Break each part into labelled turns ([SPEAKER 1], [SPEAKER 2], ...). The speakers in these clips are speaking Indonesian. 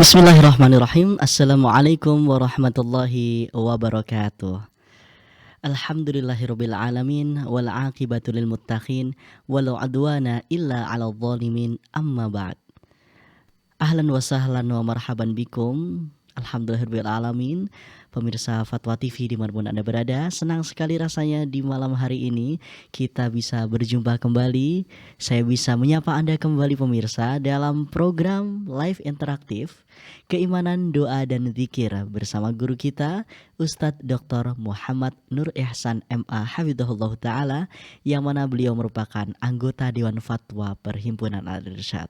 [SPEAKER 1] Bismillahirrahmanirrahim. Assalamualaikum warahmatullahi wabarakatuh. Alhamdulillahirabbil alamin wal aqibatu lil muttaqin wala udwana illa 'alal zalimin. Amma ba'd. Ahlan wa sahlan wa marhaban bikum. Alhamdulillahirabbil alamin. Pemirsa Fatwa TV dimanapun Anda berada, senang sekali rasanya di malam hari ini kita bisa berjumpa kembali. Saya bisa menyapa Anda kembali pemirsa dalam program live interaktif Keimanan, Doa, dan Zikir bersama guru kita Ustadz Dr. Muhammad Nur Ihsan MA Hafizahullah Ta'ala, yang mana beliau merupakan anggota Dewan Fatwa Perhimpunan Al-Irsyad.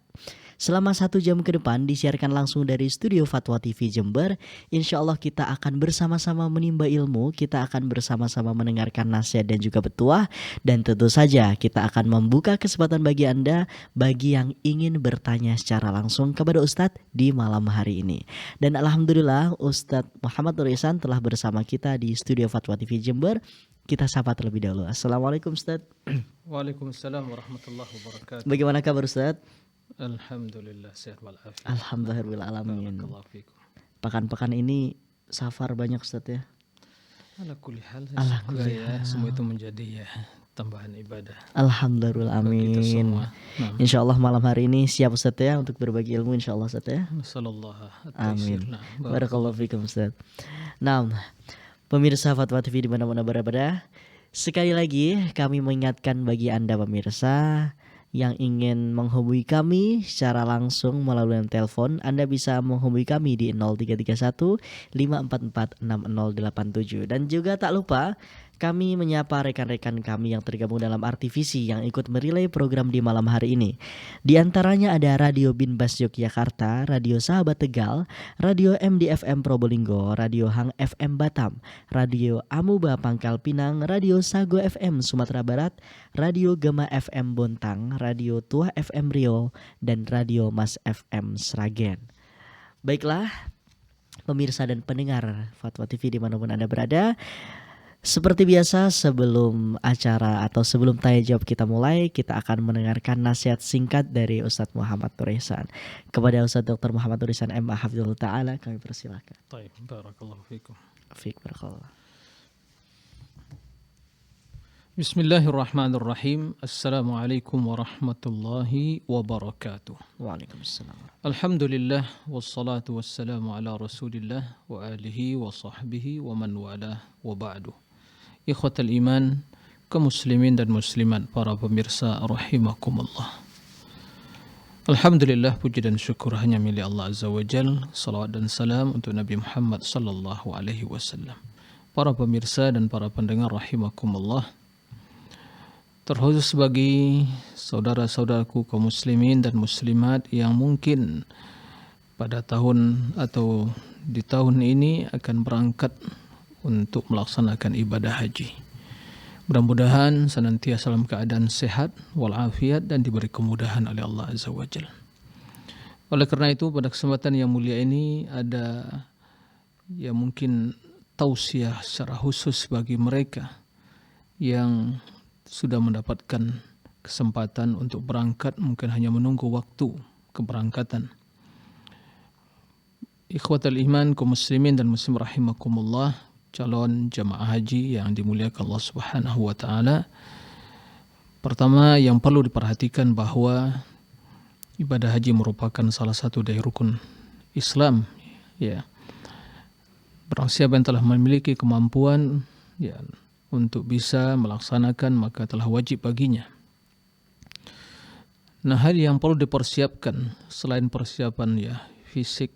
[SPEAKER 1] Selama 1 jam ke depan disiarkan langsung dari studio Fatwa TV Jember. Insya Allah kita akan bersama-sama menimba ilmu, kita akan bersama-sama mendengarkan nasihat dan juga petuah. Dan tentu saja kita akan membuka kesempatan bagi Anda, bagi yang ingin bertanya secara langsung kepada Ustadz di malam hari ini. Dan Alhamdulillah Ustadz Muhammad Nur Ihsan telah bersama kita di studio Fatwa TV Jember. Kita sapa terlebih dahulu. Assalamualaikum Ustadz.
[SPEAKER 2] Waalaikumsalam warahmatullahi wabarakatuh.
[SPEAKER 1] Bagaimana kabar Ustadz?
[SPEAKER 2] Alhamdulillah sehat walafiat.
[SPEAKER 1] Alhamdulillah alamin.
[SPEAKER 2] Barakallahu fikum.
[SPEAKER 1] Pekan-pekan ini safar banyak Ustadz ya.
[SPEAKER 2] Ala kulli hal,
[SPEAKER 1] Ala
[SPEAKER 2] semoga
[SPEAKER 1] kulli
[SPEAKER 2] ya
[SPEAKER 1] hal.
[SPEAKER 2] semua itu menjadi ya tambahan ibadah.
[SPEAKER 1] Alhamdulillah
[SPEAKER 2] Bagi kita
[SPEAKER 1] amin.
[SPEAKER 2] semua.
[SPEAKER 1] Insya Allah malam hari ini siap Ustadz ya untuk berbagi ilmu, insya Allah Ustadz ya.
[SPEAKER 2] Sallallahu
[SPEAKER 1] Amin.
[SPEAKER 2] Nah,
[SPEAKER 1] Barakallahu fikum Ustadz. Nah, pemirsa Fatwa TV di mana-mana berada, sekali lagi kami mengingatkan bagi Anda pemirsa yang ingin menghubungi kami secara langsung melalui telepon, Anda bisa menghubungi kami di 0331 544 6087. Dan juga tak lupa kami menyapa rekan-rekan kami yang tergabung dalam RTVC yang ikut merelay program di malam hari ini. Di antaranya ada Radio Binbas Yogyakarta, Radio Sahabat Tegal, Radio MDFM Probolinggo, Radio Hang FM Batam, Radio Amuba Pangkal Pinang, Radio Sago FM Sumatera Barat, Radio Gema FM Bontang, Radio Tuah FM Rio, dan Radio Mas FM Sragen. Baiklah pemirsa dan pendengar Fatwa TV dimanapun Anda berada, seperti biasa sebelum acara atau sebelum tanya jawab kita mulai, kita akan mendengarkan nasihat singkat dari Ustadz Muhammad Nur Ihsan. Kepada Ustadz Dr. Muhammad Nur Ihsan MA Hafizahullah Ta'ala kami persilakan.
[SPEAKER 2] Baik, barakallahu fikum.
[SPEAKER 1] Fiik barakallah.
[SPEAKER 2] Bismillahirrahmanirrahim. Assalamualaikum warahmatullahi wabarakatuh.
[SPEAKER 1] Waalaikumsalam.
[SPEAKER 2] Alhamdulillah wassalatu wassalamu ala Rasulillah wa alihi wa sahbihi wa man walah wa ba'du. Ikhwatal iman, kaum muslimin dan muslimat, para pemirsa rahimakumullah. Alhamdulillah, puji dan syukur hanya milik Allah Azza wa Jal. Salawat dan salam untuk Nabi Muhammad sallallahu alaihi wasallam. Para pemirsa dan para pendengar rahimakumullah, terkhusus bagi saudara-saudaraku kaum muslimin dan muslimat yang mungkin pada tahun atau di tahun ini akan berangkat untuk melaksanakan ibadah haji. Mudah-mudahan senantiasa dalam keadaan sehat walafiat dan diberi kemudahan oleh Allah Azza wa Jalla. Oleh karena itu pada kesempatan yang mulia ini ada ya mungkin tausiah secara khusus bagi mereka yang sudah mendapatkan kesempatan untuk berangkat, mungkin hanya menunggu waktu keberangkatan. Ikhwatal iman, kaum muslimin dan muslim rahimakumullah, calon jamaah haji yang dimuliakan Allah Subhanahu wa taala. Pertama yang perlu diperhatikan bahwa ibadah haji merupakan salah satu dari rukun Islam, ya. Barang siapa yang telah memiliki kemampuan ya untuk bisa melaksanakan, maka telah wajib baginya. Nah, hal yang perlu dipersiapkan selain persiapan ya fisik,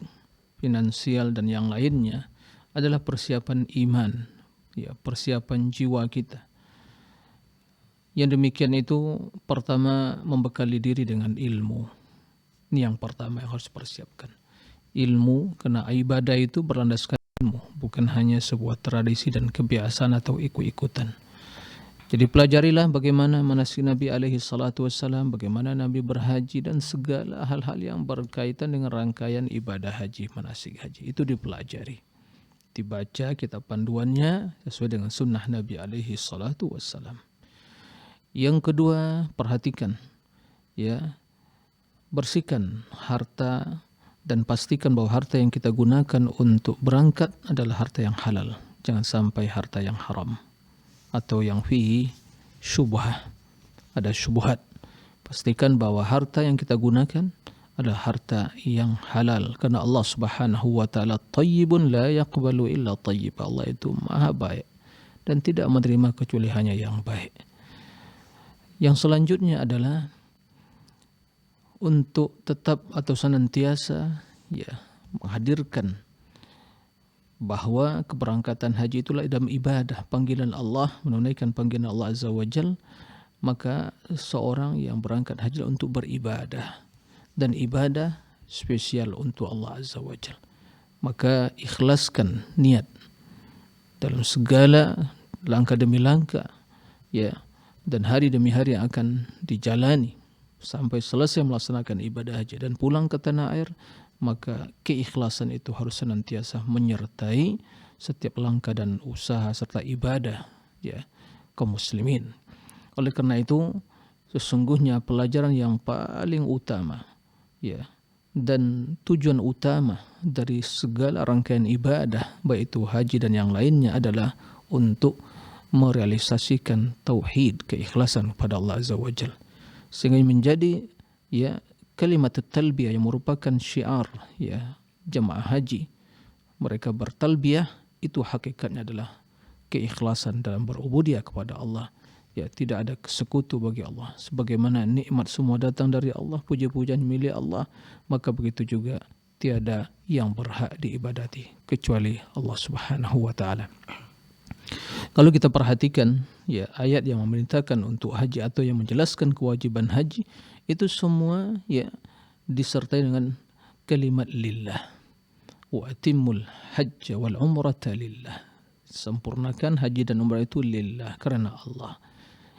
[SPEAKER 2] finansial dan yang lainnya adalah persiapan iman, ya, persiapan jiwa kita. Yang demikian itu pertama membekali diri dengan ilmu. Ini yang pertama yang harus dipersiapkan. Ilmu, karena ibadah itu berlandaskan ilmu, bukan hanya sebuah tradisi dan kebiasaan atau ikut-ikutan. Jadi pelajarilah bagaimana manasik Nabi alaihi salatu wassalam, bagaimana Nabi berhaji dan segala hal-hal yang berkaitan dengan rangkaian ibadah haji, manasik haji. Itu dipelajari. Dibaca kitab panduannya sesuai dengan sunnah Nabi alaihi salatu wassalam. Yang kedua, perhatikan ya, bersihkan harta, dan pastikan bahwa harta yang kita gunakan untuk berangkat adalah harta yang halal. Jangan sampai harta yang haram atau yang fihi syubhah, ada syubhat. Pastikan bahwa harta yang kita gunakan adalah harta yang halal, karena Allah Subhanahu wa taala thayyibun la yaqbalu illa thayyib. Allah itu maha baik dan tidak menerima kecuali hanya yang baik. Yang selanjutnya adalah untuk tetap atau senantiasa menghadirkan bahwa keberangkatan haji itulah dalam ibadah, panggilan Allah, menunaikan panggilan Allah Azza wa Jal. Maka seorang yang berangkat haji untuk beribadah, dan ibadah spesial untuk Allah Azza wa Jal. Maka ikhlaskan niat dalam segala langkah demi langkah, dan hari demi hari yang akan dijalani sampai selesai melaksanakan ibadah haji dan pulang ke tanah air. Maka keikhlasan itu harus senantiasa menyertai setiap langkah dan usaha serta ibadah kaum muslimin. Oleh karena itu, sesungguhnya pelajaran yang paling utama dan tujuan utama dari segala rangkaian ibadah, baik itu haji dan yang lainnya, adalah untuk merealisasikan tauhid, keikhlasan kepada Allah Azza wa Jalla, sehingga menjadi kalimat talbiyah yang merupakan syiar jamaah haji. Mereka bertalbiyah itu hakikatnya adalah keikhlasan dalam berubudiyah kepada Allah. Tidak ada sekutu bagi Allah. Sebagaimana nikmat semua datang dari Allah, puja-pujian milik Allah, maka begitu juga tiada yang berhak diibadati kecuali Allah Subhanahu wa taala. Kalau kita perhatikan ayat yang memerintahkan untuk haji atau yang menjelaskan kewajiban haji, itu semua disertai dengan kalimat lillah. Wa atimmul hajj wal umrata lillah. Sempurnakan haji dan umrah itu lillah, karena Allah.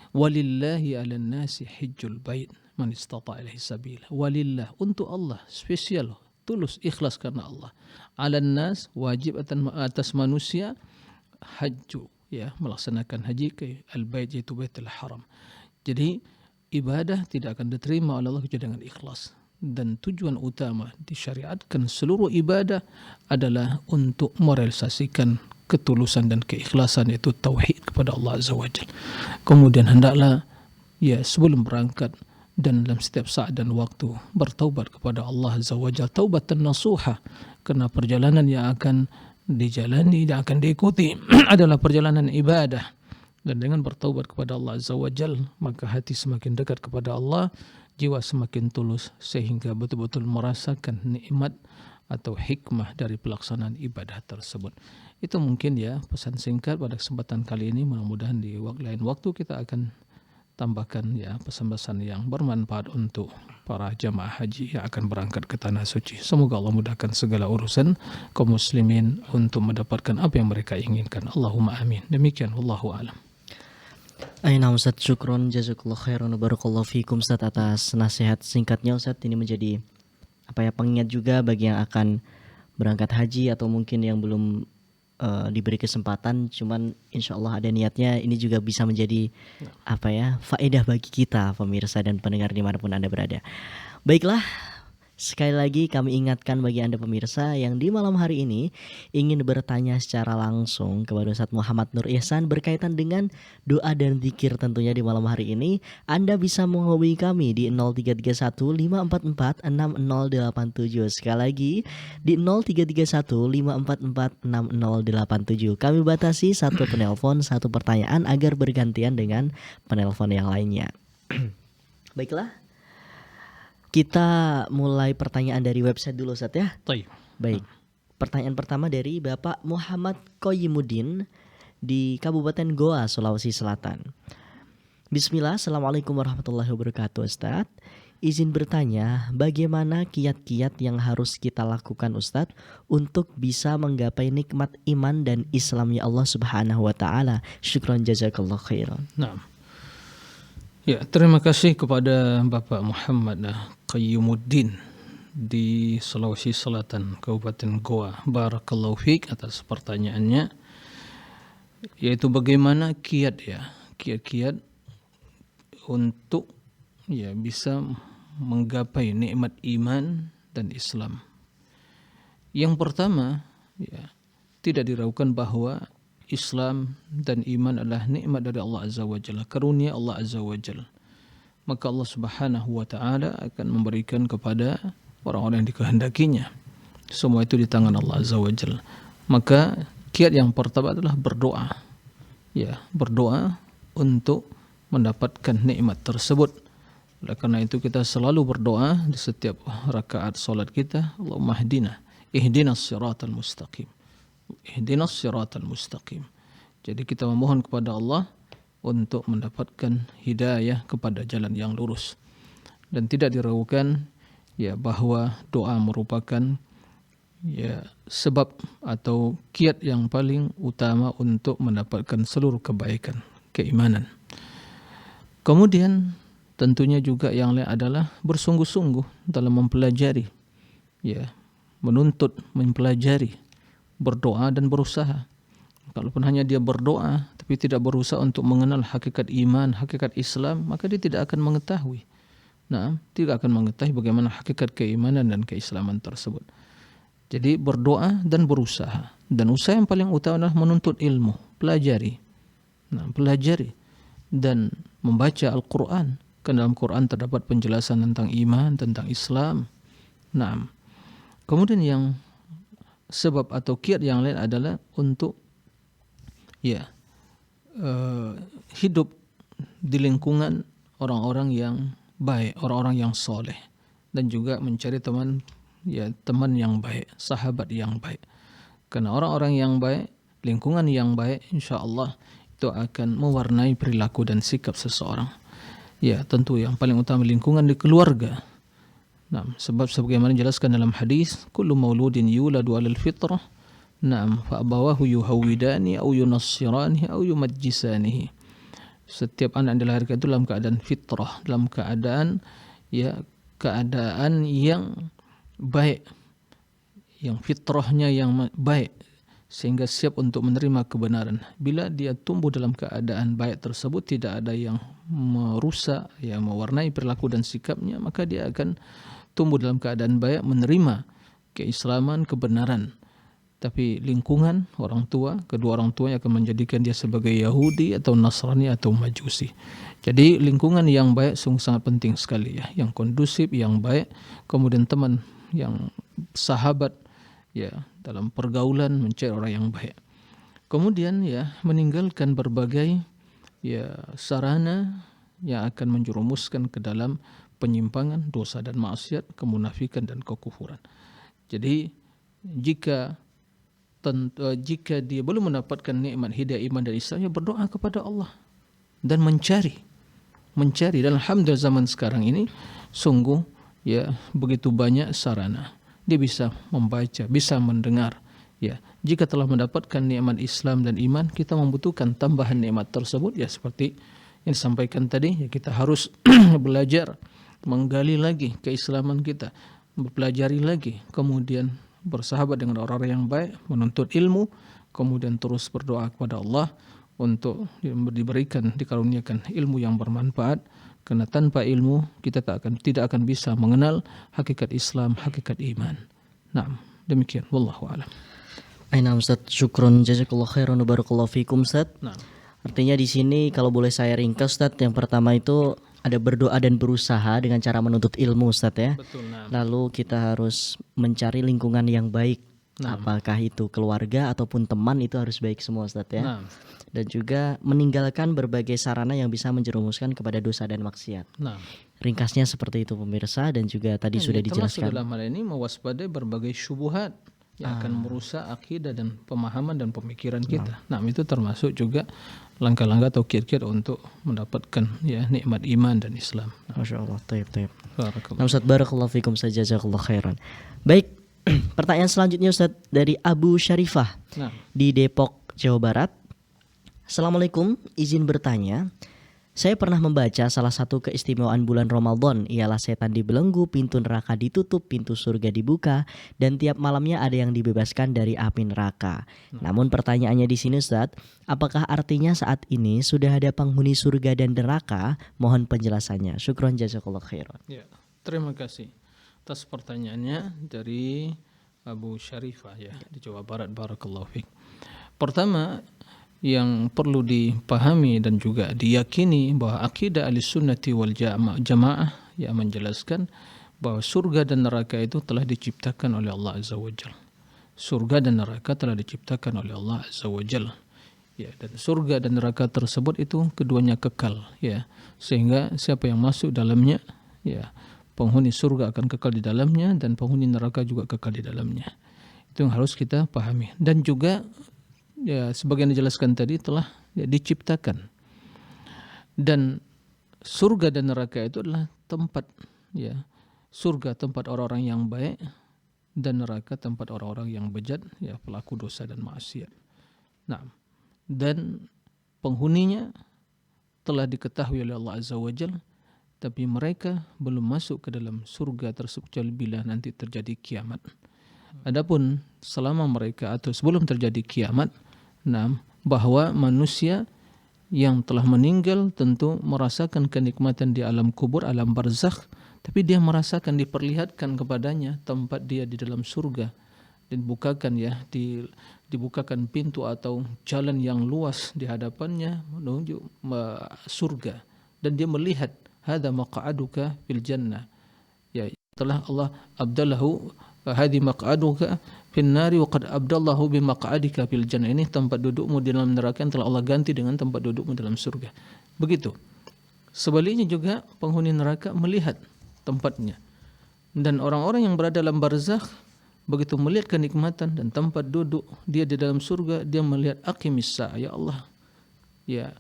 [SPEAKER 2] Walillahi 'alan nasi hajjul bait man istata' ilaihi sabila. Walillah, untuk Allah, spesial, tulus, ikhlas karena Allah. 'Alan nas, wajib atas manusia, hajju, melaksanakan haji ke al-bait, yaitu Baitul Haram. Jadi ibadah tidak akan diterima oleh Allah kecuali dengan ikhlas. Dan tujuan utama disyariatkan seluruh ibadah adalah untuk merealisasikan ketulusan dan keikhlasan, yaitu tauhid kepada Allah Azza wa Jalla. Kemudian hendaklah sebelum berangkat dan dalam setiap saat dan waktu bertaubat kepada Allah Azza wa Jalla, taubatan nasuha, karena perjalanan yang akan dijalani dan akan diikuti adalah perjalanan ibadah. Dan dengan bertaubat kepada Allah Azza wa Jal, maka hati semakin dekat kepada Allah, jiwa semakin tulus, sehingga betul-betul merasakan nikmat atau hikmah dari pelaksanaan ibadah tersebut. Itu mungkin pesan singkat pada kesempatan kali ini. Mudah-mudahan di lain waktu kita akan tambahkan pesan-pesan yang bermanfaat untuk para jamaah haji yang akan berangkat ke tanah suci. Semoga Allah mudahkan segala urusan kaum muslimin untuk mendapatkan apa yang mereka inginkan. Allahumma amin. Demikian, wallahu a'lam.
[SPEAKER 1] Aina Ustaz, syukron, jazakallah khairan, barakallahu fikum Ustaz atas nasihat singkatnya Ustaz. Ini menjadi pengingat juga bagi yang akan berangkat haji atau mungkin yang belum diberi kesempatan, cuman insya Allah ada niatnya. Ini juga bisa menjadi faedah bagi kita pemirsa dan pendengar dimanapun Anda berada. Baiklah, sekali lagi kami ingatkan bagi Anda pemirsa yang di malam hari ini ingin bertanya secara langsung kepada Ustaz Muhammad Nur Ihsan berkaitan dengan doa dan zikir tentunya di malam hari ini, Anda bisa menghubungi kami di 0331 544 6087. Sekali lagi di 0331 544 6087. Kami batasi satu penelpon satu pertanyaan agar bergantian dengan penelpon yang lainnya. Baiklah, kita mulai pertanyaan dari website dulu Ustaz ya. Baik. Pertanyaan pertama dari Bapak Muhammad Qoyimuddin di Kabupaten Goa, Sulawesi Selatan. Bismillah, Assalamualaikum warahmatullahi wabarakatuh Ustaz. Izin bertanya, bagaimana kiat-kiat yang harus kita lakukan Ustaz untuk bisa menggapai nikmat iman dan Islamnya Allah Subhanahu wa taala? Syukran jazakallah khairan.
[SPEAKER 2] Nah. Terima kasih kepada Bapak Muhammad Qayyumuddin di Sulawesi Selatan, Kabupaten Goa. Barakallahu fiik atas pertanyaannya, yaitu bagaimana kiat-kiat untuk bisa menggapai nikmat iman dan Islam. Yang pertama, ya, tidak diragukan bahwa Islam dan iman adalah nikmat dari Allah Azza wa Jalla, karunia Allah Azza wa Jalla. Maka Allah Subhanahu wa taala akan memberikan kepada orang-orang yang dikehendakinya. Semua itu di tangan Allah Azza wa Jalla. Maka kiat yang pertama adalah berdoa. Ya, berdoa untuk mendapatkan nikmat tersebut. Oleh karena itu kita selalu berdoa di setiap rakaat salat kita, Allahumma hdina, ihdinas siratal mustaqim. Ihdinas siratal mustaqim. Jadi kita memohon kepada Allah untuk mendapatkan hidayah kepada jalan yang lurus. Dan tidak diragukan ya bahwa doa merupakan ya sebab atau kiat yang paling utama untuk mendapatkan seluruh kebaikan, keimanan. Kemudian tentunya juga yang lain adalah bersungguh-sungguh dalam mempelajari, ya, menuntut, mempelajari, berdoa dan berusaha. Kalaupun hanya dia berdoa tapi tidak berusaha untuk mengenal hakikat iman, hakikat Islam, maka dia tidak akan mengetahui. Nah, tidak akan mengetahui bagaimana hakikat keimanan dan keislaman tersebut. Jadi berdoa dan berusaha. Dan usaha yang paling utama adalah menuntut ilmu, pelajari. Nah, pelajari dan membaca Al-Quran. Karena dalam Quran terdapat penjelasan tentang iman, tentang Islam. Nah, kemudian yang sebab atau kiat yang lain adalah untuk ya hidup di lingkungan orang-orang yang baik, orang-orang yang soleh, dan juga mencari teman yang baik, sahabat yang baik. Karena orang-orang yang baik, lingkungan yang baik, insya Allah itu akan mewarnai perilaku dan sikap seseorang. Ya, tentu yang paling utama lingkungan di keluarga. Nah, sebab sebagaimana dijelaskan dalam hadis, kullu mauludin yuladu 'alal fitrah, na'am, fa abawahu yuhawwidani aw yunassirani aw yumajjisanihi. Setiap anak yang dilahirkan itu dalam keadaan fitrah, dalam keadaan yang baik, yang fitrahnya yang baik, sehingga siap untuk menerima kebenaran. Bila dia tumbuh dalam keadaan baik tersebut, tidak ada yang merusak, yang mewarnai perilaku dan sikapnya, maka dia akan tumbuh dalam keadaan baik, menerima keislaman, kebenaran. Tapi lingkungan orang tua, kedua orang tuanya akan menjadikan dia sebagai Yahudi atau Nasrani atau Majusi. Jadi lingkungan yang baik sungguh sangat penting sekali, ya, yang kondusif, yang baik. Kemudian teman yang sahabat, ya, dalam pergaulan mencari orang yang baik. Kemudian ya meninggalkan berbagai ya sarana yang akan menjerumuskan ke dalam penyimpangan, dosa dan maksiat, kemunafikan dan kekufuran. Jadi jika dia belum mendapatkan nikmat hidayah iman dan Islam, ya berdoa kepada Allah dan mencari. Dan alhamdulillah zaman sekarang ini sungguh ya begitu banyak sarana. Dia bisa membaca, bisa mendengar. Ya, jika telah mendapatkan nikmat Islam dan iman, kita membutuhkan tambahan nikmat tersebut, ya seperti yang disampaikan tadi, ya kita harus belajar, menggali lagi keislaman kita, mempelajari lagi, kemudian bersahabat dengan orang-orang yang baik, menuntut ilmu, kemudian terus berdoa kepada Allah untuk dikaruniakan ilmu yang bermanfaat. Karena tanpa ilmu kita tidak akan bisa mengenal hakikat Islam, hakikat iman. Nah, demikian. Wallahu a'lam.
[SPEAKER 1] Aina Ustaz, syukron jazakallahu khairan wa barakallahu fikum Ustaz.
[SPEAKER 2] Nah,
[SPEAKER 1] Artinya di sini kalau boleh saya ringkas Ustaz, yang pertama itu ada berdoa dan berusaha dengan cara menuntut ilmu Ustaz ya.
[SPEAKER 2] betul. Nah,
[SPEAKER 1] Lalu kita harus mencari lingkungan yang baik.
[SPEAKER 2] Nah.
[SPEAKER 1] Apakah itu keluarga ataupun teman, itu harus baik semua Ustaz ya.
[SPEAKER 2] nah,
[SPEAKER 1] Dan juga meninggalkan berbagai sarana yang bisa menjerumuskan kepada dosa dan maksiat.
[SPEAKER 2] nah.
[SPEAKER 1] Ringkasnya seperti itu pemirsa, dan juga tadi sudah
[SPEAKER 2] Termasuk
[SPEAKER 1] dijelaskan.
[SPEAKER 2] dalam hal ini mewaspadai berbagai syubhat yang akan merusak akidah dan pemahaman dan pemikiran kita. Nah, itu termasuk juga langkah-langkah atau kiat-kiat untuk mendapatkan ya nikmat iman dan Islam.
[SPEAKER 1] Masya Allah, taib.
[SPEAKER 2] Barakallah.
[SPEAKER 1] Nah Ustaz, barakallahu fikum, jazakallahu khairan. Baik, pertanyaan selanjutnya Ustaz dari Abu Syarifah
[SPEAKER 2] Nah,
[SPEAKER 1] di Depok, Jawa Barat. Assalamualaikum, izin bertanya. Saya pernah membaca salah satu keistimewaan bulan Ramadan ialah setan dibelenggu, pintu neraka ditutup, pintu surga dibuka, dan tiap malamnya ada yang dibebaskan dari api neraka. Namun pertanyaannya di sini Ustaz, apakah artinya saat ini sudah ada penghuni surga dan neraka? Mohon penjelasannya. Syukron jazakallahu khairan.
[SPEAKER 2] ya, terima kasih atas pertanyaannya dari Abu Syarifah ya di Jawa Barat. Barakallahu fiik. Pertama yang perlu dipahami dan juga diyakini bahwa akidah Ahlussunnati wal Jamaah yang menjelaskan bahwa surga dan neraka itu telah diciptakan oleh Allah Azza wa Jalla. Surga dan neraka telah diciptakan oleh Allah Azza wa Jalla. Ya, dan surga dan neraka tersebut itu keduanya kekal ya. Sehingga siapa yang masuk dalamnya ya, penghuni surga akan kekal di dalamnya dan penghuni neraka juga kekal di dalamnya. Itu yang harus kita pahami. Dan juga ya sebagian dijelaskan tadi telah ya, diciptakan. Dan surga dan neraka itu adalah tempat ya. Surga tempat orang-orang yang baik dan neraka tempat orang-orang yang bejat ya, pelaku dosa dan maksiat. Nah, dan penghuninya telah diketahui oleh Allah Azza wa Jalla, tapi mereka belum masuk ke dalam surga tersebut kecuali bila nanti terjadi kiamat. Adapun selama mereka atau sebelum terjadi kiamat, bahwa manusia yang telah meninggal tentu merasakan kenikmatan di alam kubur, alam barzakh, tapi dia merasakan, diperlihatkan kepadanya tempat dia di dalam surga, dibukakan ya, dibukakan pintu atau jalan yang luas di hadapannya menuju surga, dan dia melihat hadza maq'aduka fil jannah, ya telah Allah abdalahu hadhi maq'aduka fin nari wa qad abdallahu bi maq'adika fil jannah. Ini tempat dudukmu di dalam neraka yang telah Allah ganti dengan tempat dudukmu dalam surga. Begitu. Sebaliknya juga penghuni neraka melihat tempatnya. Dan orang-orang yang berada dalam barzakh begitu melihat kenikmatan dan tempat duduk dia di dalam surga, dia melihat aqimis sa'a, ya Allah. Ya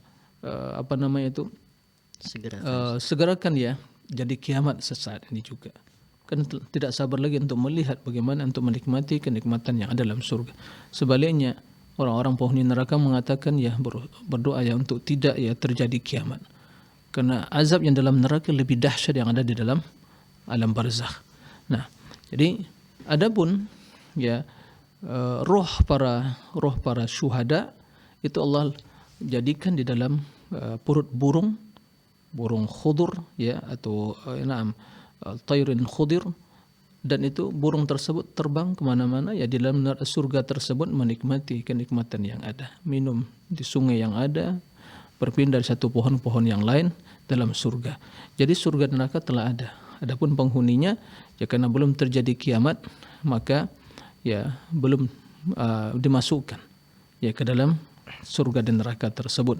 [SPEAKER 2] segerakan ya jadi kiamat sesaat ini juga. Kan tidak sabar lagi untuk melihat bagaimana untuk menikmati kenikmatan yang ada dalam surga. Sebaliknya orang-orang penghuni neraka mengatakan ya berdoa ya untuk tidak ya terjadi kiamat. Karena azab yang dalam neraka lebih dahsyat yang ada di dalam alam barzakh. Nah, jadi adapun ya roh para syuhada itu Allah jadikan di dalam perut burung khudur ya, atau tayrin khudir, dan itu burung tersebut terbang kemana-mana ya di dalam surga tersebut, menikmati kenikmatan yang ada, minum di sungai yang ada, berpindah dari satu pohon-pohon yang lain dalam surga. Jadi surga dan neraka telah ada. Adapun penghuninya ya karena belum terjadi kiamat maka ya belum dimasukkan ya ke dalam surga dan neraka tersebut.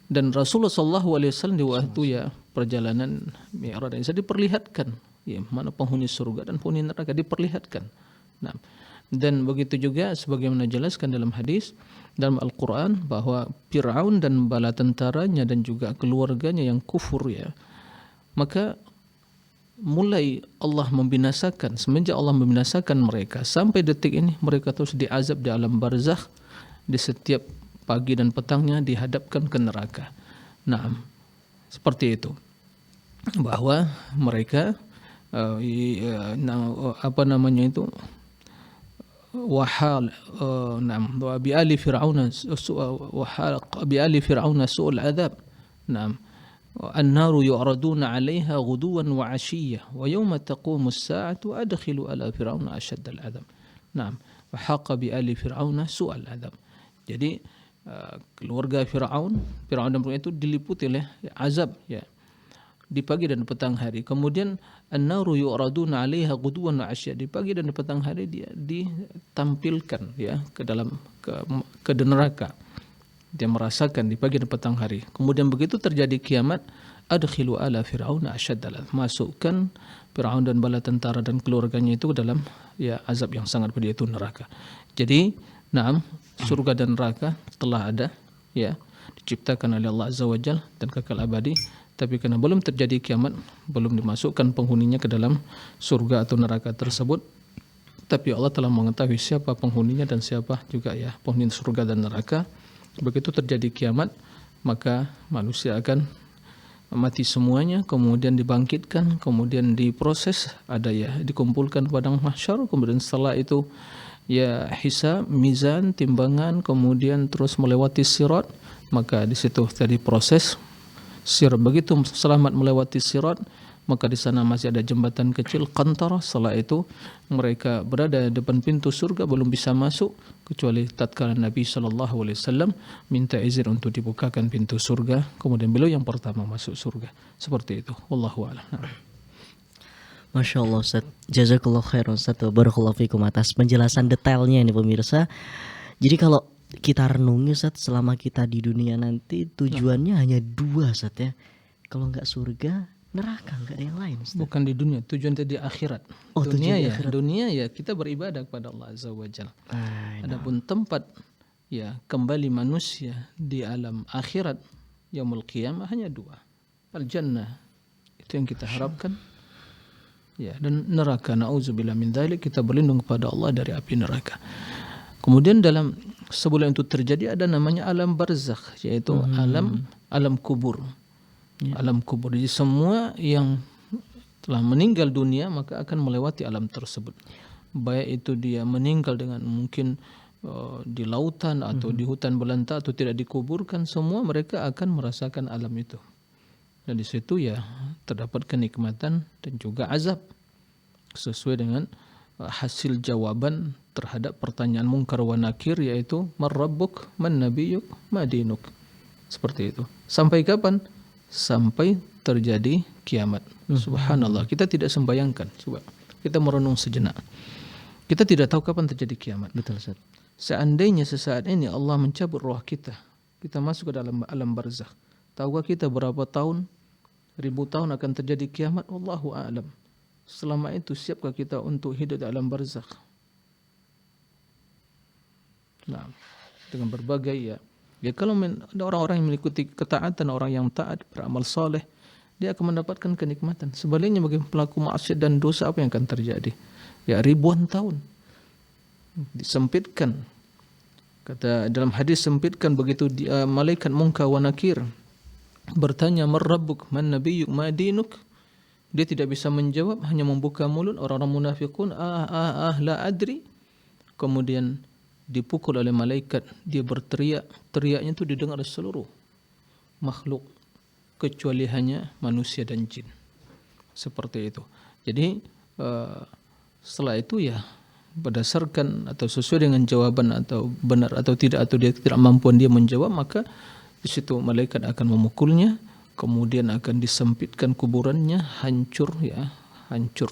[SPEAKER 2] Dan Rasulullah SAW di waktu ya perjalanan Mi'raj ini diperlihatkan ya mana penghuni surga dan penghuni neraka, diperlihatkan. Nah, dan begitu juga sebagaimana dijelaskan dalam hadis dalam Al-Quran bahwa Fir'aun dan bala tentaranya dan juga keluarganya yang kufur ya, maka mulai Allah membinasakan, semenjak Allah membinasakan mereka sampai detik ini mereka terus diazab di alam barzakh, di setiap pagi dan petangnya dihadapkan ke neraka. Nah, seperti itu. Bahwa mereka wahal wa bi ali fir'auna su'ul adzab. Naam. An-naru yu'raduna 'alaiha ghuduwan wa 'ashiyya wa yawma taqumu as-sa'atu adkhilu ala fir'auna ashadda al-'adzab. Naam. Wa haqa bi ali fir'auna su'al adzab. Jadi keluarga Fir'aun dan Fir'aun itu diliputi oleh azab ya di pagi dan petang hari. Kemudian an-naru yu'raduna 'alaiha ghuduwan wa 'ashiyya, di pagi dan di petang hari dia ditampilkan ya ke dalam ke neraka. Dia merasakan di pagi dan petang hari. Kemudian begitu terjadi kiamat, adkhilu ala fir'auna asyaddal, masukkan Fir'aun dan bala tentara dan keluarganya itu ke dalam ya azab yang sangat pedih, itu neraka. Jadi surga dan neraka telah ada ya, diciptakan oleh Allah Azza wa Jalla dan kekal abadi, tapi karena belum terjadi kiamat belum dimasukkan penghuninya ke dalam surga atau neraka tersebut. Tapi Allah telah mengetahui siapa penghuninya dan siapa juga ya penghuni surga dan neraka. Begitu terjadi kiamat maka manusia akan mati semuanya, kemudian dibangkitkan, kemudian diproses, ada ya dikumpulkan padang mahsyar, kemudian setelah itu ya hisab, mizan, timbangan, kemudian terus melewati sirat. Maka di situ tadi proses sirat, begitu selamat melewati sirat maka di sana masih ada jembatan kecil Qantarah. Setelah itu mereka berada di depan pintu surga, belum bisa masuk kecuali tatkala Nabi SAW minta izin untuk dibukakan pintu surga, kemudian beliau yang pertama masuk surga. Seperti itu. Wallahu a'lam.
[SPEAKER 1] Masya Allah Ustaz, jazakallah khairan Ustaz, barakallahu fikum atas penjelasan detailnya ini pemirsa. Jadi kalau kita renungi Ustaz, selama kita di dunia nanti tujuannya hanya dua Ustaz ya. Kalau nggak surga, neraka, nggak ada yang lain Ustaz.
[SPEAKER 2] Bukan di dunia, tujuan itu di akhirat.
[SPEAKER 1] Oh,
[SPEAKER 2] dunia
[SPEAKER 1] tujuan di
[SPEAKER 2] ya,
[SPEAKER 1] akhirat.
[SPEAKER 2] dunia ya kita beribadah kepada Allah Azza wa Jalla. Adapun tempat ya kembali manusia di alam akhirat yaumul qiyamah hanya dua. Al jannah, itu yang kita harapkan. Ya, dan neraka, nauzubillah min dzalik, kita berlindung kepada Allah dari api neraka. Kemudian dalam sebelum itu terjadi ada namanya alam barzakh, yaitu alam kubur. Alam kubur. Jadi semua yang telah meninggal dunia maka akan melewati alam tersebut. Baik itu dia meninggal dengan mungkin di lautan atau di hutan belantara atau tidak dikuburkan, semua mereka akan merasakan alam itu. Dan di situ ya terdapat kenikmatan dan juga azab sesuai dengan hasil jawaban terhadap pertanyaan mungkar wa nakir, yaitu man rabbuk, man nabiyyuk, ma dinuk. Seperti itu. Sampai kapan? Sampai terjadi kiamat. Subhanallah, kita tidak sembayangkan. Coba kita merenung sejenak. Kita tidak tahu kapan terjadi kiamat.
[SPEAKER 1] Betul Ustaz.
[SPEAKER 2] Seandainya sesaat ini Allah mencabut roh kita, kita masuk ke dalam alam barzakh. Tahukah kita berapa tahun, ribu tahun akan terjadi kiamat? Wallahu a'lam. Selama itu siapkah kita untuk hidup di alam barzakh? Nah, dengan berbagai ya kalau ada orang-orang yang mengikuti ketaatan, orang yang taat, beramal saleh, dia akan mendapatkan kenikmatan. Sebaliknya bagi pelaku maksiat dan dosa, apa yang akan terjadi? Ya ribuan tahun disempitkan. Kata dalam hadis, sempitkan begitu malaikat munkar wa nakir bertanya man rabbuk, man nabiyyuk, ma dinuk. Dia tidak bisa menjawab, hanya membuka mulut. Orang-orang munafikun la adri. Kemudian dipukul oleh malaikat, dia berteriak, teriaknya itu didengar oleh seluruh makhluk kecuali hanya manusia dan jin. Seperti itu. Jadi setelah itu ya berdasarkan atau sesuai dengan jawaban atau benar atau tidak, atau dia tidak mampuan dia menjawab, maka di situ malaikat akan memukulnya, kemudian akan disempitkan kuburannya, hancur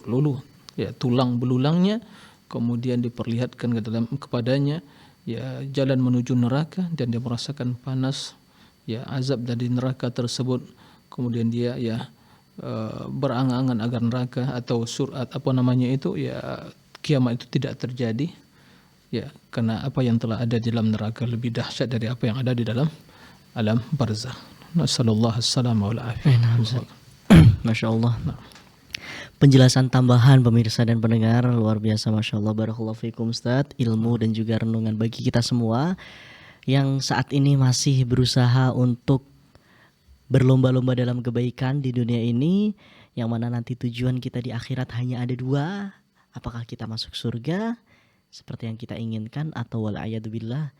[SPEAKER 2] lulu ya tulang belulangnya, kemudian diperlihatkan kepadanya ya jalan menuju neraka, dan dia merasakan panas ya azab dari neraka tersebut. Kemudian dia berangan-angan agar neraka atau surat kiamat itu tidak terjadi ya, karena apa yang telah ada di dalam neraka lebih dahsyat dari apa yang ada di dalam alam barzakh. Nasallallahu alaihi wasallam.
[SPEAKER 1] Masya Allah. Penjelasan tambahan pemirsa dan pendengar luar biasa, Masya Allah, barakallahu fikum Ustaz. Ilmu dan juga renungan bagi kita semua yang saat ini masih berusaha untuk berlomba-lomba dalam kebaikan di dunia ini, yang mana nanti tujuan kita di akhirat hanya ada dua. Apakah kita masuk surga seperti yang kita inginkan, atau wal'ayadubillah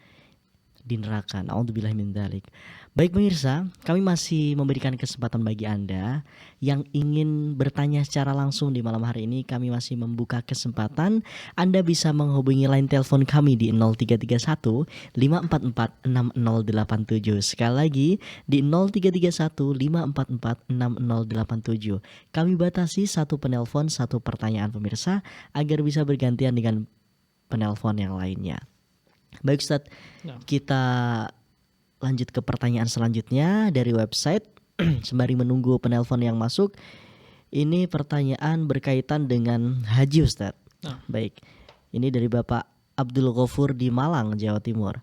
[SPEAKER 1] di neraka. Na'udzubillah min dzalik. Baik pemirsa, kami masih memberikan kesempatan bagi Anda yang ingin bertanya secara langsung di malam hari ini. Kami masih membuka kesempatan. Anda bisa menghubungi line telepon kami di 0331 544 6087. Sekali lagi di 0331 544 6087. Kami batasi satu penelpon satu pertanyaan pemirsa agar bisa bergantian dengan penelpon yang lainnya. Baik Ustaz, kita lanjut ke pertanyaan selanjutnya dari website. Sembari menunggu penelpon yang masuk, ini pertanyaan berkaitan dengan haji Ustaz. Baik, ini dari Bapak Abdul Ghafur di Malang, Jawa Timur.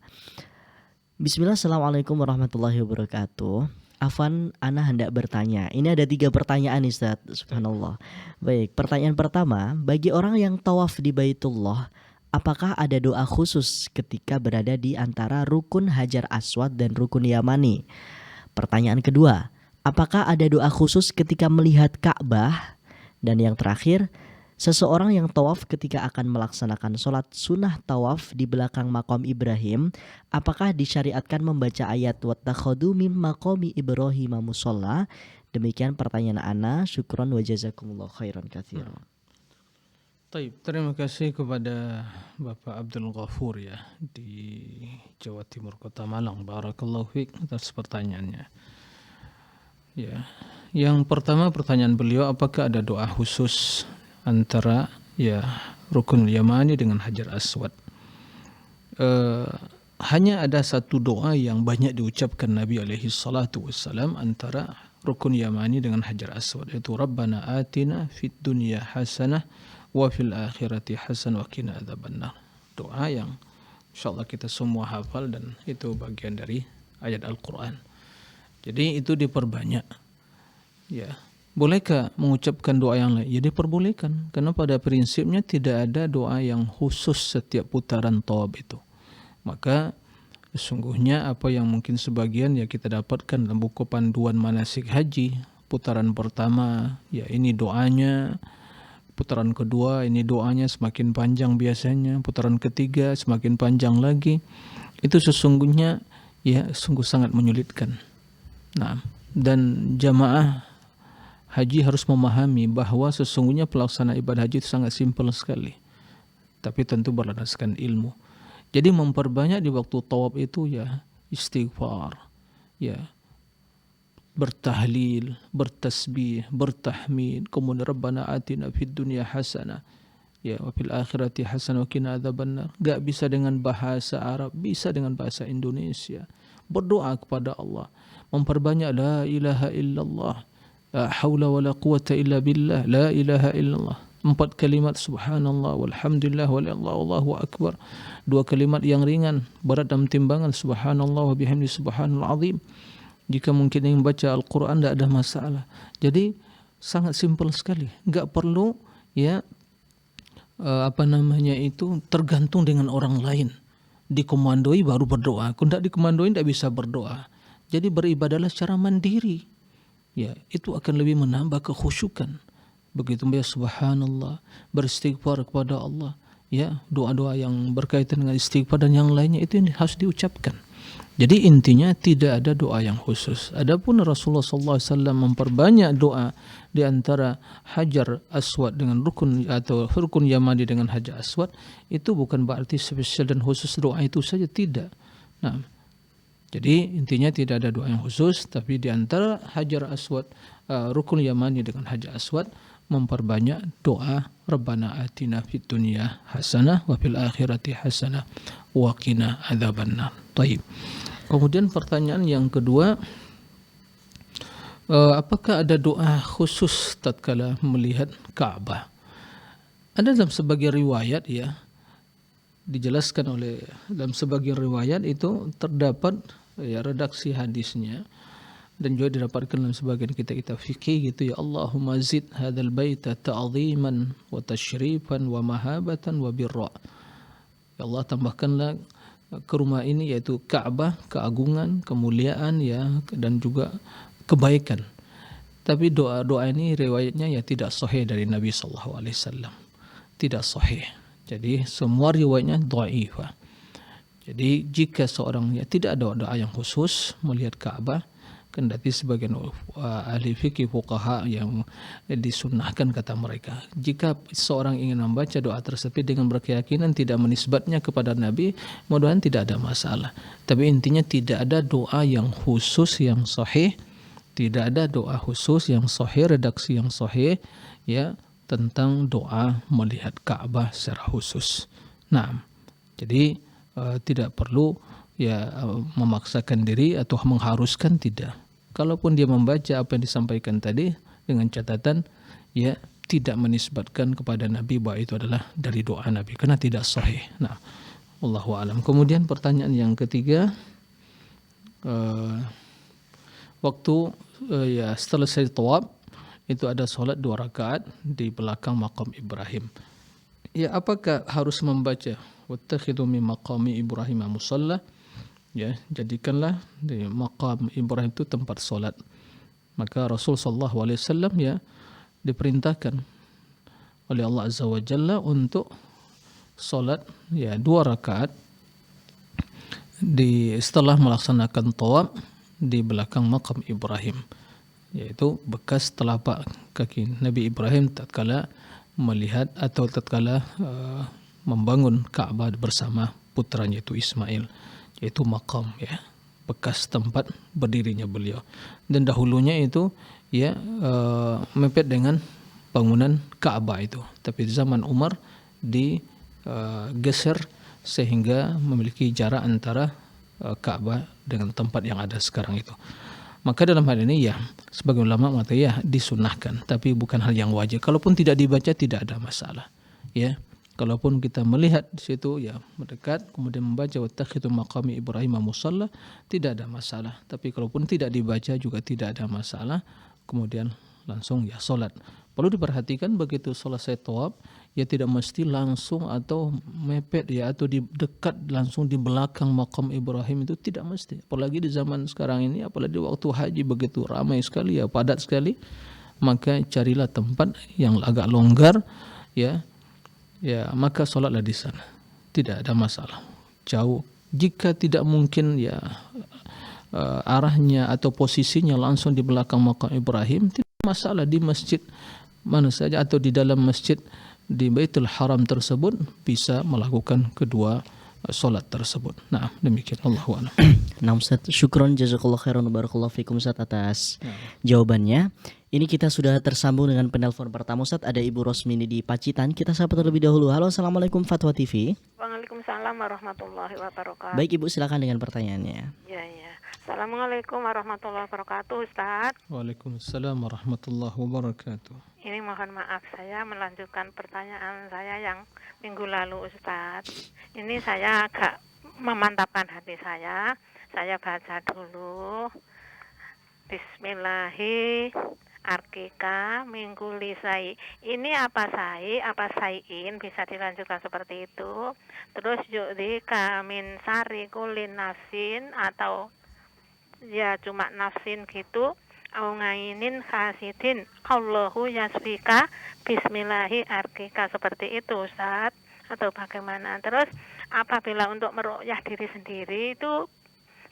[SPEAKER 1] Bismillah, assalamualaikum warahmatullahi wabarakatuh. Afwan, ana hendak bertanya. Ini ada 3 pertanyaan Ustaz, subhanallah. Baik, pertanyaan pertama, bagi orang yang tawaf di Baitullah, apakah ada doa khusus ketika berada di antara rukun Hajar Aswad dan rukun Yamani? Pertanyaan kedua, apakah ada doa khusus ketika melihat Ka'bah? Dan yang terakhir, seseorang yang tawaf ketika akan melaksanakan sholat sunnah tawaf di belakang makam Ibrahim, apakah disyariatkan membaca ayat wattakhadhu min maqami Ibrahim musalla Demikian pertanyaan ana, syukron wa jazakumullah khairan katsiran.
[SPEAKER 2] Taib, terima kasih kepada Bapak Abdul Ghafur ya di Jawa Timur Kota Malang. Barakallahu fiik atas pertanyaannya. Ya. Yang pertama pertanyaan beliau, apakah ada doa khusus antara ya Rukun Yamani dengan Hajar Aswad? Hanya ada satu doa yang banyak diucapkan Nabi alaihi salatu wassalam antara Rukun Yamani dengan Hajar Aswad, yaitu Rabbana atina fid dunya hasanah wa fil akhirati hasanah wa qina adzabannar. Doa yang insyaallah kita semua hafal dan itu bagian dari ayat Al-Qur'an. Jadi itu diperbanyak. Ya, bolehkah mengucapkan doa yang lain? Ya diperbolehkan, karena pada prinsipnya tidak ada doa yang khusus setiap putaran tawaf itu. Maka sesungguhnya apa yang mungkin sebagian ya kita dapatkan dalam buku panduan manasik haji, putaran pertama ya ini doanya, putaran kedua ini doanya semakin panjang biasanya, putaran ketiga semakin panjang lagi. Itu sesungguhnya ya sungguh sangat menyulitkan. Nah, dan jamaah haji harus memahami bahwa sesungguhnya pelaksanaan ibadah haji itu sangat simpel sekali, tapi tentu berlandaskan ilmu. Jadi memperbanyak di waktu tawaf itu ya istighfar, ya bertahlil, bertasbih, bertahmid, kemudian Rabbana atina fid dunya hasanah ya wa fil akhirati hasanah wa qina adzabannar. Gak bisa dengan bahasa Arab, bisa dengan bahasa Indonesia. Berdoa kepada Allah, memperbanyak la ilaha illallah, la haula wala quwata illa billah, la ilaha illallah. 4 kalimat subhanallah walhamdulillah wallahu akbar. 2 kalimat yang ringan, berat dalam timbangan subhanallah wa bihamdi subhanal azim. Jika mungkin ingin baca Al-Quran tidak ada masalah. Jadi sangat simpel sekali. Enggak perlu ya tergantung dengan orang lain. Dikomandoi baru berdoa. Kalau tidak dikomandoi tidak bisa berdoa. Jadi beribadahlah secara mandiri. Ya, itu akan lebih menambah kekhusyukan. Begitu ya subhanallah, beristighfar kepada Allah. Ya, doa-doa yang berkaitan dengan istighfar dan yang lainnya itu yang harus diucapkan. Jadi intinya tidak ada doa yang khusus. Adapun Rasulullah SAW memperbanyak doa di antara Hajar Aswad dengan rukun atau rukun Yamani dengan Hajar Aswad, itu bukan berarti spesial dan khusus doa itu saja, tidak. Nah, jadi intinya tidak ada doa yang khusus, tapi di antara Hajar Aswad, rukun Yamani dengan Hajar Aswad, memperbanyak doa Rabbana atina fid dunya hasanah wa fil akhirati hasanah wa qina adzabannar. Baik. Kemudian pertanyaan yang kedua, apakah ada doa khusus tatkala melihat Ka'bah? Ada dalam sebagian riwayat ya, dijelaskan oleh dalam sebagian riwayat itu terdapat ya redaksi hadisnya dan juga didapatkan dalam sebagian kitab-kitab fikih gitu ya, Allahumma zid hadzal baita ta'ziman wa tasyrifan wa mahabatan wa birra. Ya Allah, tambahkanlah ke rumah ini yaitu Ka'bah keagungan, kemuliaan ya, dan juga kebaikan. Tapi doa-doa ini riwayatnya ya tidak sahih dari Nabi sallallahu alaihi wasallam. Tidak sahih. Jadi semua riwayatnya dhaifah. Jadi jika seorang ya tidak ada doa yang khusus melihat Ka'bah, kendati sebagian ahli fikih fuqaha yang disunnahkan kata mereka, jika seorang ingin membaca doa tersebut dengan berkeyakinan tidak menisbatnya kepada Nabi, mudah-mudahan tidak ada masalah. Tapi intinya tidak ada doa yang khusus yang sahih, tidak ada doa khusus yang sahih, redaksi yang sahih ya tentang doa melihat Ka'bah secara khusus. Nah, jadi tidak perlu ya memaksakan diri atau mengharuskan, tidak. Kalaupun dia membaca apa yang disampaikan tadi dengan catatan ya tidak menisbatkan kepada Nabi bahwa itu adalah dari doa Nabi, karena tidak sahih. Nah, wallahu alam. Kemudian pertanyaan yang ketiga, waktu ya selesai tawaf itu ada sholat 2 rakaat di belakang makam Ibrahim. Ya, apakah harus membaca wattakhidhu min maqami Ibrahim musalla? Ya, jadikanlah di makam Ibrahim itu tempat solat. Maka Rasul sallallahu alaihi wasallam ya diperintahkan oleh Allah Azza wa Jalla untuk solat ya 2 rakaat setelah melaksanakan tawaf di belakang makam Ibrahim. yaitu bekas telapak kaki Nabi Ibrahim tatkala melihat atau tatkala membangun Ka'bah bersama putranya itu Ismail, yaitu makam, ya, bekas tempat berdirinya beliau. Dan dahulunya itu ya mepet dengan bangunan Ka'bah itu, tapi di zaman Umar digeser sehingga memiliki jarak antara Ka'bah dengan tempat yang ada sekarang itu. Maka dalam hal ini ya sebagai ulama mengatakan ya disunahkan, tapi bukan hal yang wajib. Kalaupun tidak dibaca tidak ada masalah. Ya, kalaupun kita melihat di situ ya mendekat kemudian membaca wattakhidhu maqami Ibrahim musalla tidak ada masalah. Tapi kalaupun tidak dibaca juga tidak ada masalah. Kemudian langsung ya salat. Perlu diperhatikan begitu selesai tawaf ya tidak mesti langsung atau mepet ya atau di dekat langsung di belakang makam Ibrahim, itu tidak mesti. Apalagi di zaman sekarang ini, apalagi waktu haji begitu ramai sekali ya, padat sekali. Maka carilah tempat yang agak longgar ya. Ya, maka salatlah di sana. Tidak ada masalah. Jauh. Jika tidak mungkin ya arahnya atau posisinya langsung di belakang makam Ibrahim, tidak masalah di masjid mana saja atau di dalam masjid di Baitul Haram tersebut bisa melakukan kedua solat tersebut. Nah, demikian Allahu a'lam.
[SPEAKER 1] Nah Ustaz, syukron jazakallahu khairan barakallahu fikum Ustaz atas jawabannya. Ini kita sudah tersambung dengan penelpon pertama Ustaz, ada Ibu Rosmini di Pacitan. Kita sapa terlebih dahulu. Halo, Assalamualaikum Fatwa TV.
[SPEAKER 3] Waalaikumsalam warahmatullahi wabarakatuh.
[SPEAKER 1] Baik Ibu, silakan dengan pertanyaannya.
[SPEAKER 3] Ya. Assalamualaikum warahmatullahi wabarakatuh, Ustaz.
[SPEAKER 2] Waalaikumsalam warahmatullahi wabarakatuh.
[SPEAKER 3] Ini mohon maaf, saya melanjutkan pertanyaan saya yang minggu lalu, Ustaz. Ini saya agak memantapkan hati saya. Saya baca dulu. Bismillahi arkika minggu lisai. Ini apa sai, apa saiin, bisa dilanjutkan seperti itu. Terus yu'dika min sari kulin nafsin, atau ya cuma nafsin gitu. Au ngainin khasidin Allahu yasfika bismillahi arkika, seperti itu Ustaz, atau bagaimana? Terus apabila untuk meruqyah diri sendiri itu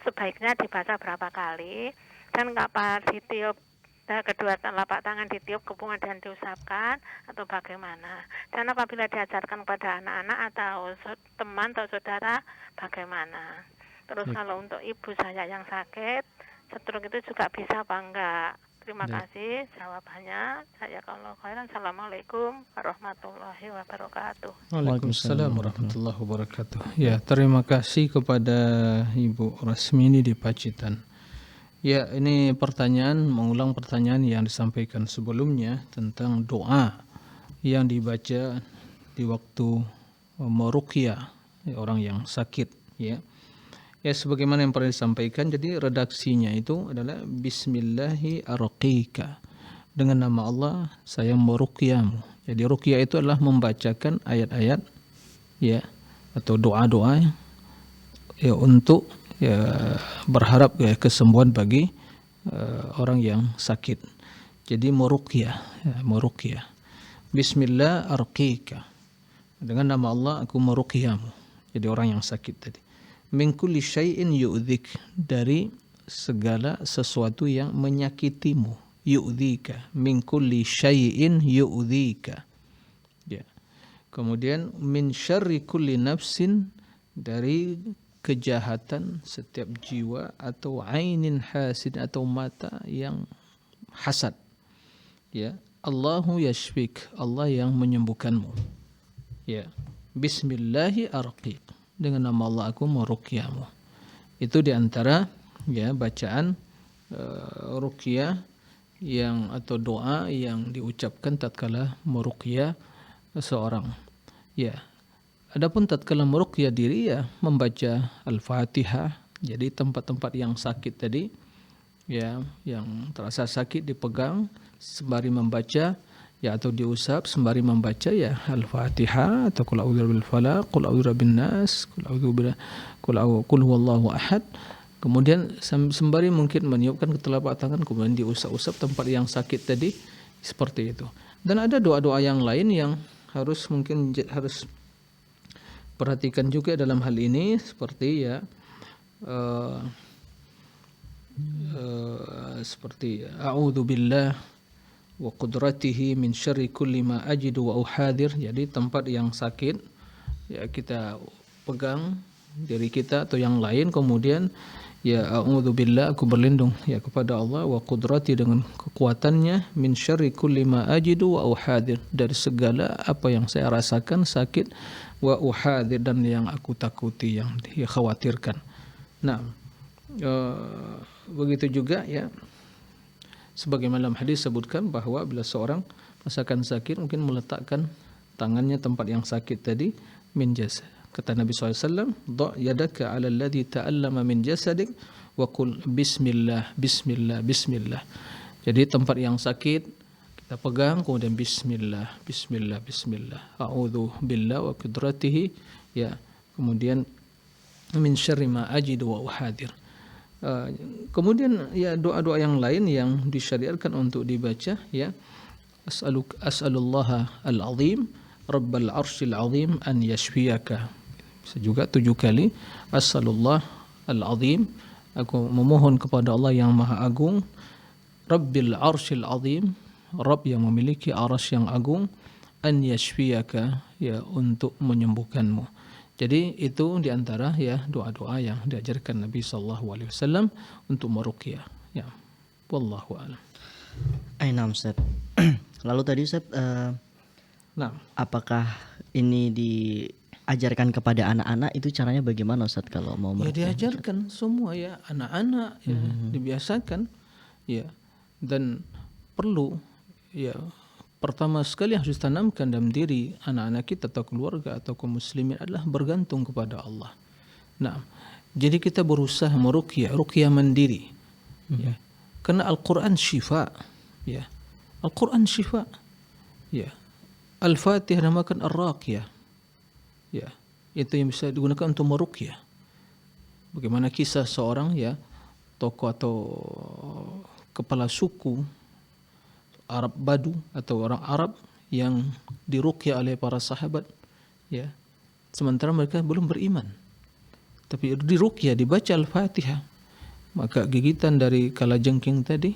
[SPEAKER 3] sebaiknya dibaca berapa kali, dan kapan ditiup kedua telapak tangan ditiup kepungan dan diusapkan, atau bagaimana? Dan apabila diajarkan kepada anak-anak atau teman atau saudara, bagaimana? Terus kalau untuk ibu saya yang sakit stroke itu juga bisa apa enggak? Terima kasih jawabannya. Saya kalau khairan. Assalamualaikum warahmatullahi wabarakatuh.
[SPEAKER 2] Waalaikumsalam warahmatullahi wabarakatuh. Ya, terima kasih kepada Ibu Rasmini di Pacitan. Ya, ini pertanyaan, mengulang pertanyaan yang disampaikan sebelumnya tentang doa yang dibaca di waktu meruqyah orang yang sakit, ya. Ya, sebagaimana yang pernah disampaikan, jadi redaksinya itu adalah Bismillahi arqika. Dengan nama Allah saya meruqyahmu. Jadi ruqyah itu adalah membacakan ayat-ayat ya atau doa-doa ya untuk ya berharap ya kesembuhan bagi orang yang sakit. Jadi meruqyah, ya, meruqyah. Bismillah arqika. Dengan nama Allah aku meruqyahmu. Jadi orang yang sakit tadi. Min kulli syai'in yu'dhik, dari segala sesuatu yang menyakitimu. Yu'dhika. Min kulli syai'in yu'dhika. Ya. Kemudian min syarri kulli nafsin, dari kejahatan setiap jiwa, atau ainin hasid, atau mata yang hasad. Ya. Allahu yashfik, Allah yang menyembuhkanmu. Ya. Bismillahi arqiq, dengan nama Allah aku meruqyahmu. Itu diantara ya bacaan ruqyah yang atau doa yang diucapkan tatkala meruqyah seseorang. Ya. Adapun tatkala meruqyah diri ya membaca Al-Fatihah. Jadi tempat-tempat yang sakit tadi ya, yang terasa sakit dipegang sembari membaca ya, atau diusap sembari membaca ya Al-Fatihah, atau qul a'udzu birabbil falaq, qul a'udzu birabbin nas, qul huwallahu ahad. Kemudian sembari mungkin meniupkan ke telapak tangan, kemudian diusap-usap tempat yang sakit tadi, seperti itu. Dan ada doa-doa yang lain yang harus perhatikan juga dalam hal ini, seperti ya seperti a'udzubillah wa qudratihi min syarri kulli ma ajidu wa uhadir. Jadi tempat yang sakit ya kita pegang diri kita atau yang lain, kemudian ya a'udzubillah, aku berlindung ya kepada Allah, wa qudrati, dengan kekuatannya, min syarri kulli ma ajidu wa uhadir, dari segala apa yang saya rasakan sakit, wa uhadir, dan yang aku takuti, yang dikhawatirkan. Nah, begitu juga ya sebagaimana dalam hadis sebutkan bahwa bila seorang merasakan sakit mungkin meletakkan tangannya tempat yang sakit tadi, min jasad. Kata Nabi SAW, "Dha' yadaka 'ala alladhi ta'allama min jasadik wa qul bismillah, bismillah, bismillah." Jadi tempat yang sakit kita pegang, kemudian bismillah, bismillah, bismillah. A'udzu billah wa qudratihi, ya. Kemudian min syarri ma ajidu wa uhadir. Kemudian ya doa-doa yang lain yang disyariatkan untuk dibaca, ya. As'alullaha al-azim rabbal arsyil azim an yashfiyaka. Bisa juga 7 kali. As'alullah al-azim, aku memohon kepada Allah yang maha agung, rabbil arsyil azim, Rabb yang memiliki arsy yang agung, an yashfiyaka, ya, untuk menyembuhkanmu. Jadi itu diantara ya doa-doa yang diajarkan Nabi SAW untuk meruqyah. Ya, wallahu a'lam.
[SPEAKER 1] Naam Ustaz. Lalu tadi Ustaz,
[SPEAKER 2] Nah,
[SPEAKER 1] apakah ini diajarkan kepada anak-anak, itu caranya bagaimana Ustaz kalau mau
[SPEAKER 2] ya
[SPEAKER 1] meruqyah?
[SPEAKER 2] diajarkan semua ya anak-anak ya, dibiasakan ya, dan perlu ya pertama sekali yang harus ditanamkan dalam diri anak-anak kita atau keluarga atau kaum muslimin adalah bergantung kepada Allah. Nah, jadi kita berusaha meruqyah, ruqyah mandiri. Ya. Karena Al-Qur'an syifa, ya. Al-Qur'an syifa. Ya. Al-Fatihah namakan Ar-Raqyah. Ya, itu yang bisa digunakan untuk meruqyah. Bagaimana kisah seorang ya tokoh atau kepala suku Arab Badu atau orang Arab yang diruqyah oleh para sahabat, ya, sementara mereka belum beriman, tapi diruqyah, dibaca Al-Fatihah, maka gigitan dari kalajengking tadi,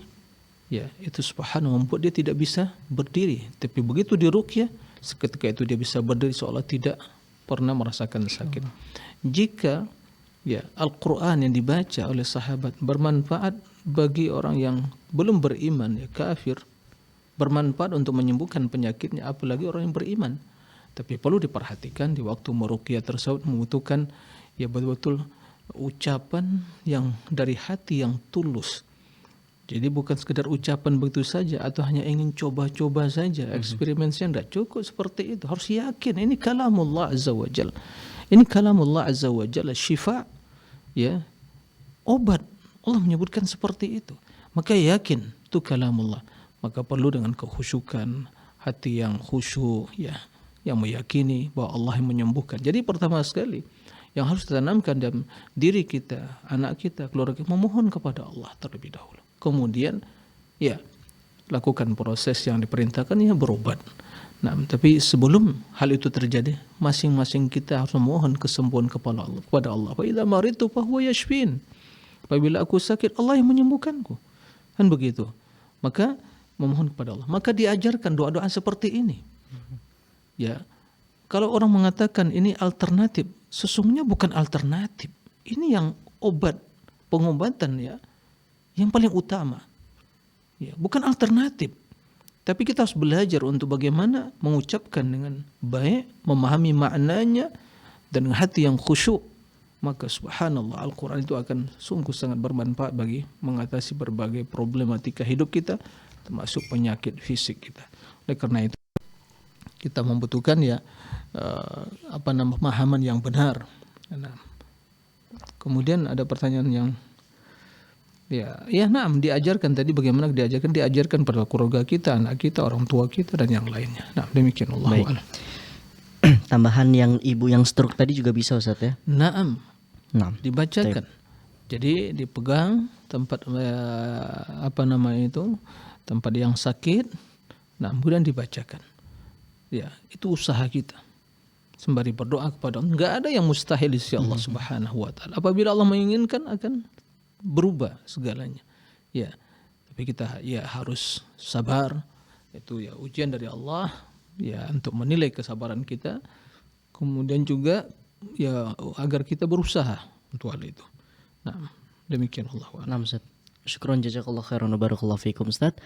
[SPEAKER 2] ya, itu subhanallah membuat dia tidak bisa berdiri, tapi begitu diruqyah seketika itu dia bisa berdiri seolah tidak pernah merasakan sakit. Jika ya Al-Quran yang dibaca oleh sahabat bermanfaat bagi orang yang belum beriman, ya kafir, bermanfaat untuk menyembuhkan penyakitnya, apalagi orang yang beriman. Tapi perlu diperhatikan di waktu meruqyah tersebut membutuhkan ya betul-betul ucapan yang dari hati yang tulus. Jadi bukan sekedar ucapan begitu saja atau hanya ingin coba-coba saja, eksperimennya tidak cukup seperti itu. Harus yakin ini kalamullah azza wa jalla. Ini kalamullah azza wa jalla, syifa, ya, obat. Allah menyebutkan seperti itu. Maka yakin itu kalamullah. Maka perlu dengan kekhusyukan, hati yang khusyuk, ya, yang meyakini bahwa Allah yang menyembuhkan. Jadi pertama sekali yang harus ditanamkan dalam diri kita, anak kita, keluarga kita, memohon kepada Allah terlebih dahulu. Kemudian ya lakukan proses yang diperintahkan, ya, berobat. Nah, tapi sebelum hal itu terjadi, masing-masing kita harus memohon kesembuhan kepada Allah. Fa idza maridtu fa huwa yashfin. Apabila aku sakit, Allah yang menyembuhkanku. Kan begitu. Maka memohon kepada Allah. Maka diajarkan doa-doa seperti ini. Ya. Kalau orang mengatakan ini alternatif, sesungguhnya bukan alternatif. Ini yang obat, pengobatan, ya, yang paling utama. Ya, bukan alternatif. Tapi kita harus belajar untuk bagaimana mengucapkan dengan baik, memahami maknanya dan dengan hati yang khusyuk. Maka subhanallah, Al-Quran itu akan sungguh sangat bermanfaat bagi mengatasi berbagai problematika hidup kita, termasuk penyakit fisik kita. Oleh karena itu kita membutuhkan ya pemahaman yang benar. Nah, kemudian ada pertanyaan yang diajarkan tadi, bagaimana diajarkan pada keluarga kita, anak kita, orang tua kita, dan yang lainnya. Nah, demikian Allahu a'lam.
[SPEAKER 1] Tambahan yang ibu yang stroke tadi juga bisa Ustaz ya?
[SPEAKER 2] Naam. Dibacakan. Jadi dipegang tempat tempat yang sakit, nah kemudian dibacakan. Ya, itu usaha kita. Sembari berdoa kepada Allah, enggak ada yang mustahil di sisi Allah Subhanahu wa taala. Apabila Allah menginginkan akan berubah segalanya. Ya, tapi kita ya harus sabar. Itu ya ujian dari Allah ya untuk menilai kesabaran kita. Kemudian juga ya agar kita berusaha untuk hal itu. Nah, demikian Allah.
[SPEAKER 1] Nah, Ustaz. Syukron jazakallahu khairan wa barakallahu fikum, Ustaz.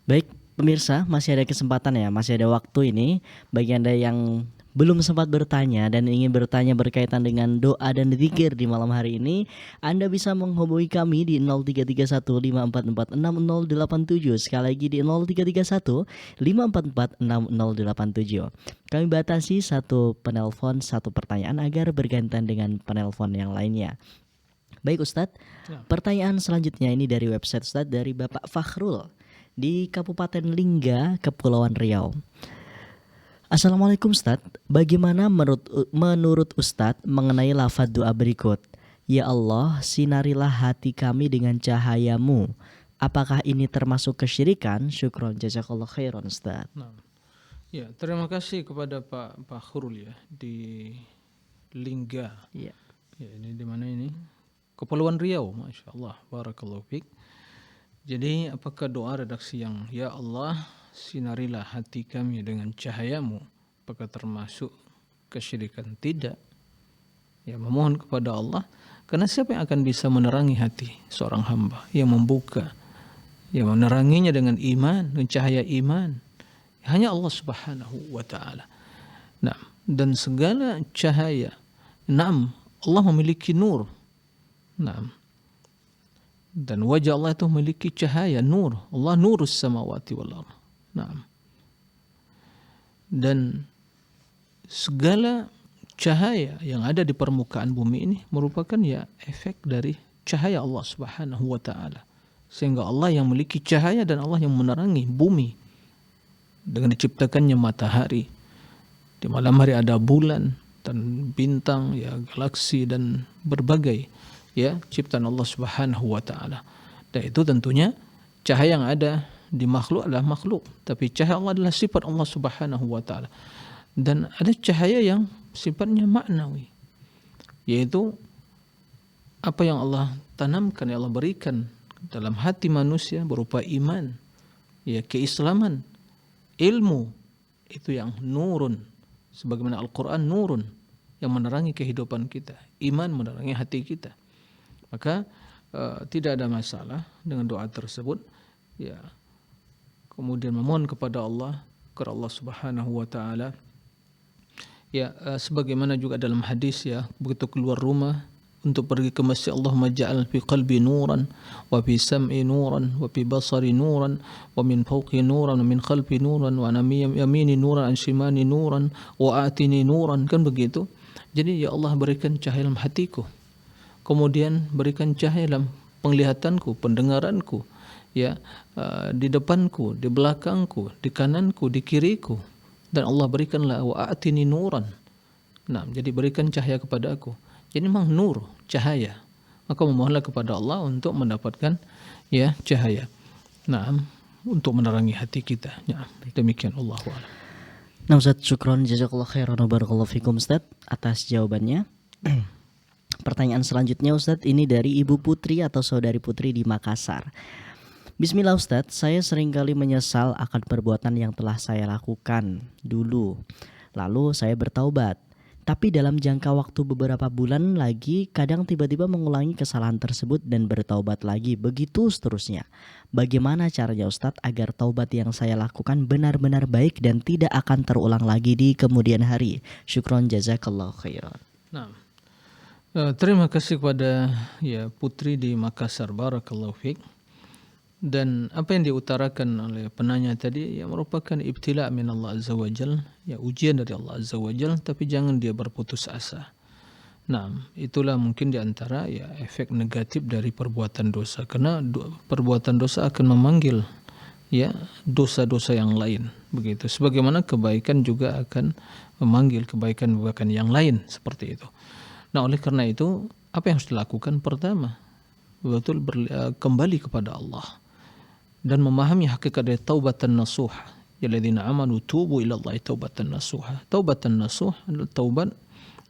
[SPEAKER 1] Baik, pemirsa, masih ada kesempatan ya, masih ada waktu ini bagi Anda yang belum sempat bertanya dan ingin bertanya berkaitan dengan doa dan zikir di malam hari ini, Anda bisa menghubungi kami di 033154460087. Sekali lagi di 033154460087. Kami batasi satu penelpon satu pertanyaan agar bergantian dengan penelpon yang lainnya. Baik Ustadz, pertanyaan selanjutnya ini dari website Ustadz, dari Bapak Fakhrul di Kabupaten Lingga, Kepulauan Riau. Assalamualaikum Ustadz, bagaimana menurut Ustadz mengenai lafaz doa berikut? Ya Allah, sinarilah hati kami dengan cahayamu. Apakah ini termasuk kesyirikan? Syukron jazakallahu khairan Ustadz.
[SPEAKER 2] Nah, ya, terima kasih kepada Pak Fakhrul ya di Lingga.
[SPEAKER 1] Ya.
[SPEAKER 2] Ya, ini di mana ini? Kepulauan Riau, Masya Allah, barakallahu fiik. Jadi apakah doa redaksi yang ya Allah sinarilah hati kami dengan cahayamu, apakah termasuk kesyirikan? Tidak. Ya, memohon kepada Allah, karena siapa yang akan bisa menerangi hati seorang hamba, yang membuka, yang meneranginya dengan iman, dengan cahaya iman, hanya Allah Subhanahu wa ta'ala. Nah, dan segala cahaya, Allah memiliki nur. Nah, dan wajah Allah itu memiliki cahaya, nur. Allah nurus samawati wal ardh. Nah, dan segala cahaya yang ada di permukaan bumi ini merupakan ya efek dari cahaya Allah Subhanahu wa ta'ala. Sehingga Allah yang memiliki cahaya dan Allah yang menerangi bumi dengan diciptakannya matahari. Di malam hari ada bulan dan bintang, ya galaksi dan berbagai ya ciptaan Allah Subhanahu wa ta'ala. Dan itu tentunya cahaya yang ada di makhluk adalah makhluk, tapi cahaya Allah adalah sifat Allah Subhanahu wa ta'ala. Dan ada cahaya yang sifatnya maknawi, yaitu apa yang Allah tanamkan, yang Allah berikan dalam hati manusia berupa iman, ya keislaman, ilmu, itu yang nurun, sebagaimana Al-Quran nurun, yang menerangi kehidupan kita, iman menerangi hati kita. Maka tidak ada masalah dengan doa tersebut, ya. Kemudian memohon kepada Allah Subhanahu wa ta'ala. Ya, sebagaimana juga dalam hadis ya, begitu keluar rumah untuk pergi ke masjid, Allahumma ja'al fi qalbi nuran wa fi sam'i nuran wa fi basari nuran wa min fawqi nuran wa min khalfi nuran wa an yamini nuran an shimani nuran wa atini nuran, kan begitu. Jadi ya Allah berikan cahaya dalam hatiku, kemudian berikan cahaya dalam penglihatanku, pendengaranku, ya, di depanku, di belakangku, di kananku, di kiriku, dan Allah berikanlah wa atini nuran. Nah, jadi berikan cahaya kepada aku. Jadi memang nur, cahaya. Maka memohonlah kepada Allah untuk mendapatkan ya cahaya. Nah, untuk menerangi hati kita. Ya, demikian Allah wa'ala.
[SPEAKER 1] Nah Ustaz, syukron jazakallahu khairan wa barakallahu fikum Ustaz atas jawabannya. Pertanyaan selanjutnya Ustaz, ini dari Ibu Putri atau Saudari Putri di Makassar. Bismillah Ustaz, saya seringkali menyesal akan perbuatan yang telah saya lakukan dulu. Lalu saya bertaubat. Tapi dalam jangka waktu beberapa bulan lagi, kadang tiba-tiba mengulangi kesalahan tersebut dan bertaubat lagi, begitu seterusnya. Bagaimana caranya Ustadz agar taubat yang saya lakukan benar-benar baik dan tidak akan terulang lagi di kemudian hari? Syukron jazakallahu khairan.
[SPEAKER 2] Nah, terima kasih kepada ya Putri di Makassar, barakallahu fiik. Dan apa yang diutarakan oleh penanya tadi ya merupakan ibtila min Allah Azza wa Jal, ya ujian dari Allah Azza wa Jal, tapi jangan dia berputus asa. Nah, itulah mungkin diantara ya efek negatif dari perbuatan dosa, karena perbuatan dosa akan memanggil ya dosa-dosa yang lain, begitu. Sebagaimana kebaikan juga akan memanggil kebaikan-kebaikan yang lain, seperti itu. Nah, oleh karena itu apa yang harus dilakukan? Pertama, betul kembali kepada Allah dan memahami hakikat dari taubatan nasuh. Ya alladzina amanu tubu ila Allahi taubatan nasuha. Taubatan nasuh adalah taubat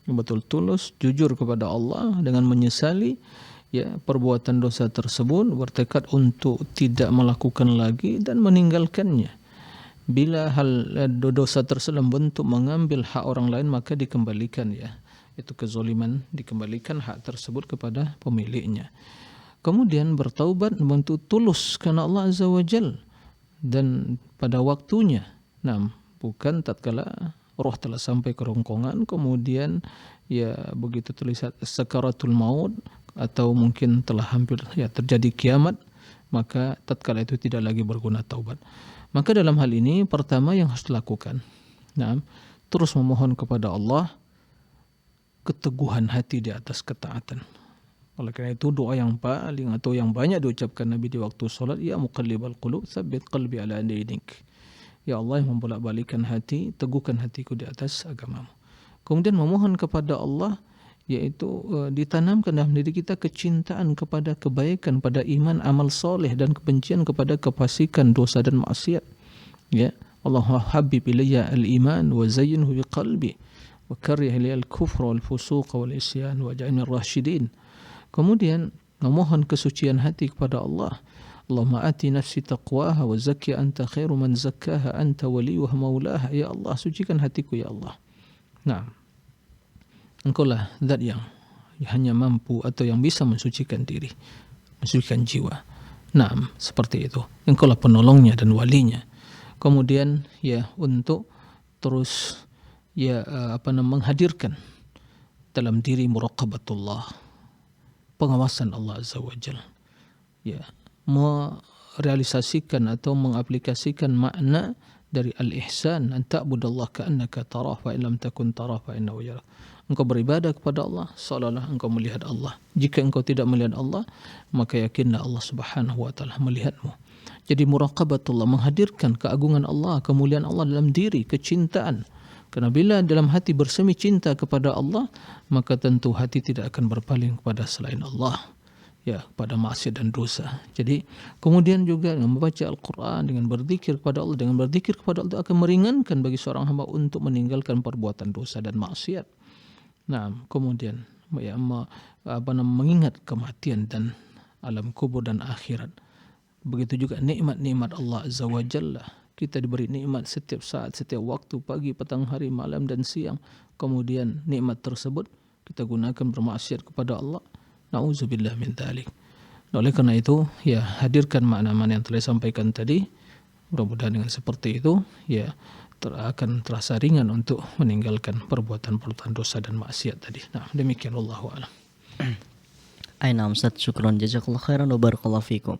[SPEAKER 2] yang betul tulus, jujur kepada Allah dengan menyesali ya perbuatan dosa tersebut, bertekad untuk tidak melakukan lagi dan meninggalkannya. Bila hal dosa tersebut bentuk mengambil hak orang lain, maka dikembalikan, ya, itu kezaliman, dikembalikan hak tersebut kepada pemiliknya. Kemudian bertaubat bentuk tulus karena Allah Azza wa Jal dan pada waktunya. Nah, bukan tatkala roh telah sampai ke rongkongan kemudian ya begitu terlihat sakaratul maut atau mungkin telah hampir ya terjadi kiamat, maka tatkala itu tidak lagi berguna taubat. Maka dalam hal ini pertama yang harus dilakukan, nah, terus memohon kepada Allah keteguhan hati di atas ketaatan. Oleh karena itu doa yang paling atau yang banyak diucapkan Nabi di waktu salat, ya muqallibal qulub tsabbit qalbi ala dinik. Ya Allah yang membolak-balikkan hati, teguhkan hatiku di atas agamamu. Kemudian memohon kepada Allah, yaitu ditanamkan dalam diri kita kecintaan kepada kebaikan, pada iman, amal soleh, dan kebencian kepada kefasikan, dosa dan maksiat. Ya, Allahumma habib ilayya al-iman wa zayyinhu bi qalbi wa karrih ilayya al-kufra wal fusuq wal isyan waj'alni ar-rasyidin. Kemudian memohon kesucian hati kepada Allah. Allahumma ati nafsi taqwaha wa zakki anta khairu man zakkaha anta waliyuha maulaha. Ya Allah, sucikan hatiku ya Allah. Nah, Engkaulah zat yang hanya mampu atau yang bisa mensucikan diri, mensucikan jiwa. Nah, seperti itu. Engkaulah penolongnya dan walinya. Kemudian ya untuk terus ya menghadirkan dalam diri muraqabatullah, pengawasan Allah Azza wa Jalla. Ya, merealisasikan atau mengaplikasikan makna dari al-ihsan, an ta'budallaha ka'annaka tarah fa in lam takun tarah fa innahu yarak. Engkau beribadah kepada Allah seolah-olah engkau melihat Allah. Jika engkau tidak melihat Allah, maka yakinlah Allah Subhanahu wa taala melihatmu. Jadi muraqabatullah, menghadirkan keagungan Allah, kemuliaan Allah dalam diri, kecintaan. Karena bila dalam hati bersemi cinta kepada Allah, maka tentu hati tidak akan berpaling kepada selain Allah, ya, pada maksiat dan dosa. Jadi kemudian juga dengan membaca Al-Quran, dengan berzikir kepada Allah, dengan berzikir kepada Allah akan meringankan bagi seorang hamba untuk meninggalkan perbuatan dosa dan maksiat. Nah, kemudian ya, mengingat kematian dan alam kubur dan akhirat. Begitu juga nikmat-nikmat Allah Azza wa Jalla. Kita diberi nikmat setiap saat, setiap waktu, pagi, petang, hari, malam dan siang. Kemudian nikmat tersebut kita gunakan bermaksiat kepada Allah. Na'udzubillah min dzalik. Oleh karena itu, ya, hadirkan makna-makna yang telah disampaikan tadi. Mudah-mudahan dengan seperti itu, ya, akan terasa ringan untuk meninggalkan perbuatan-perbuatan dosa dan maksiat tadi. Nah, demikian wallahu a'lam.
[SPEAKER 1] Aina Ustaz, syukron jazakallahu khairan wa barakallahu fikum.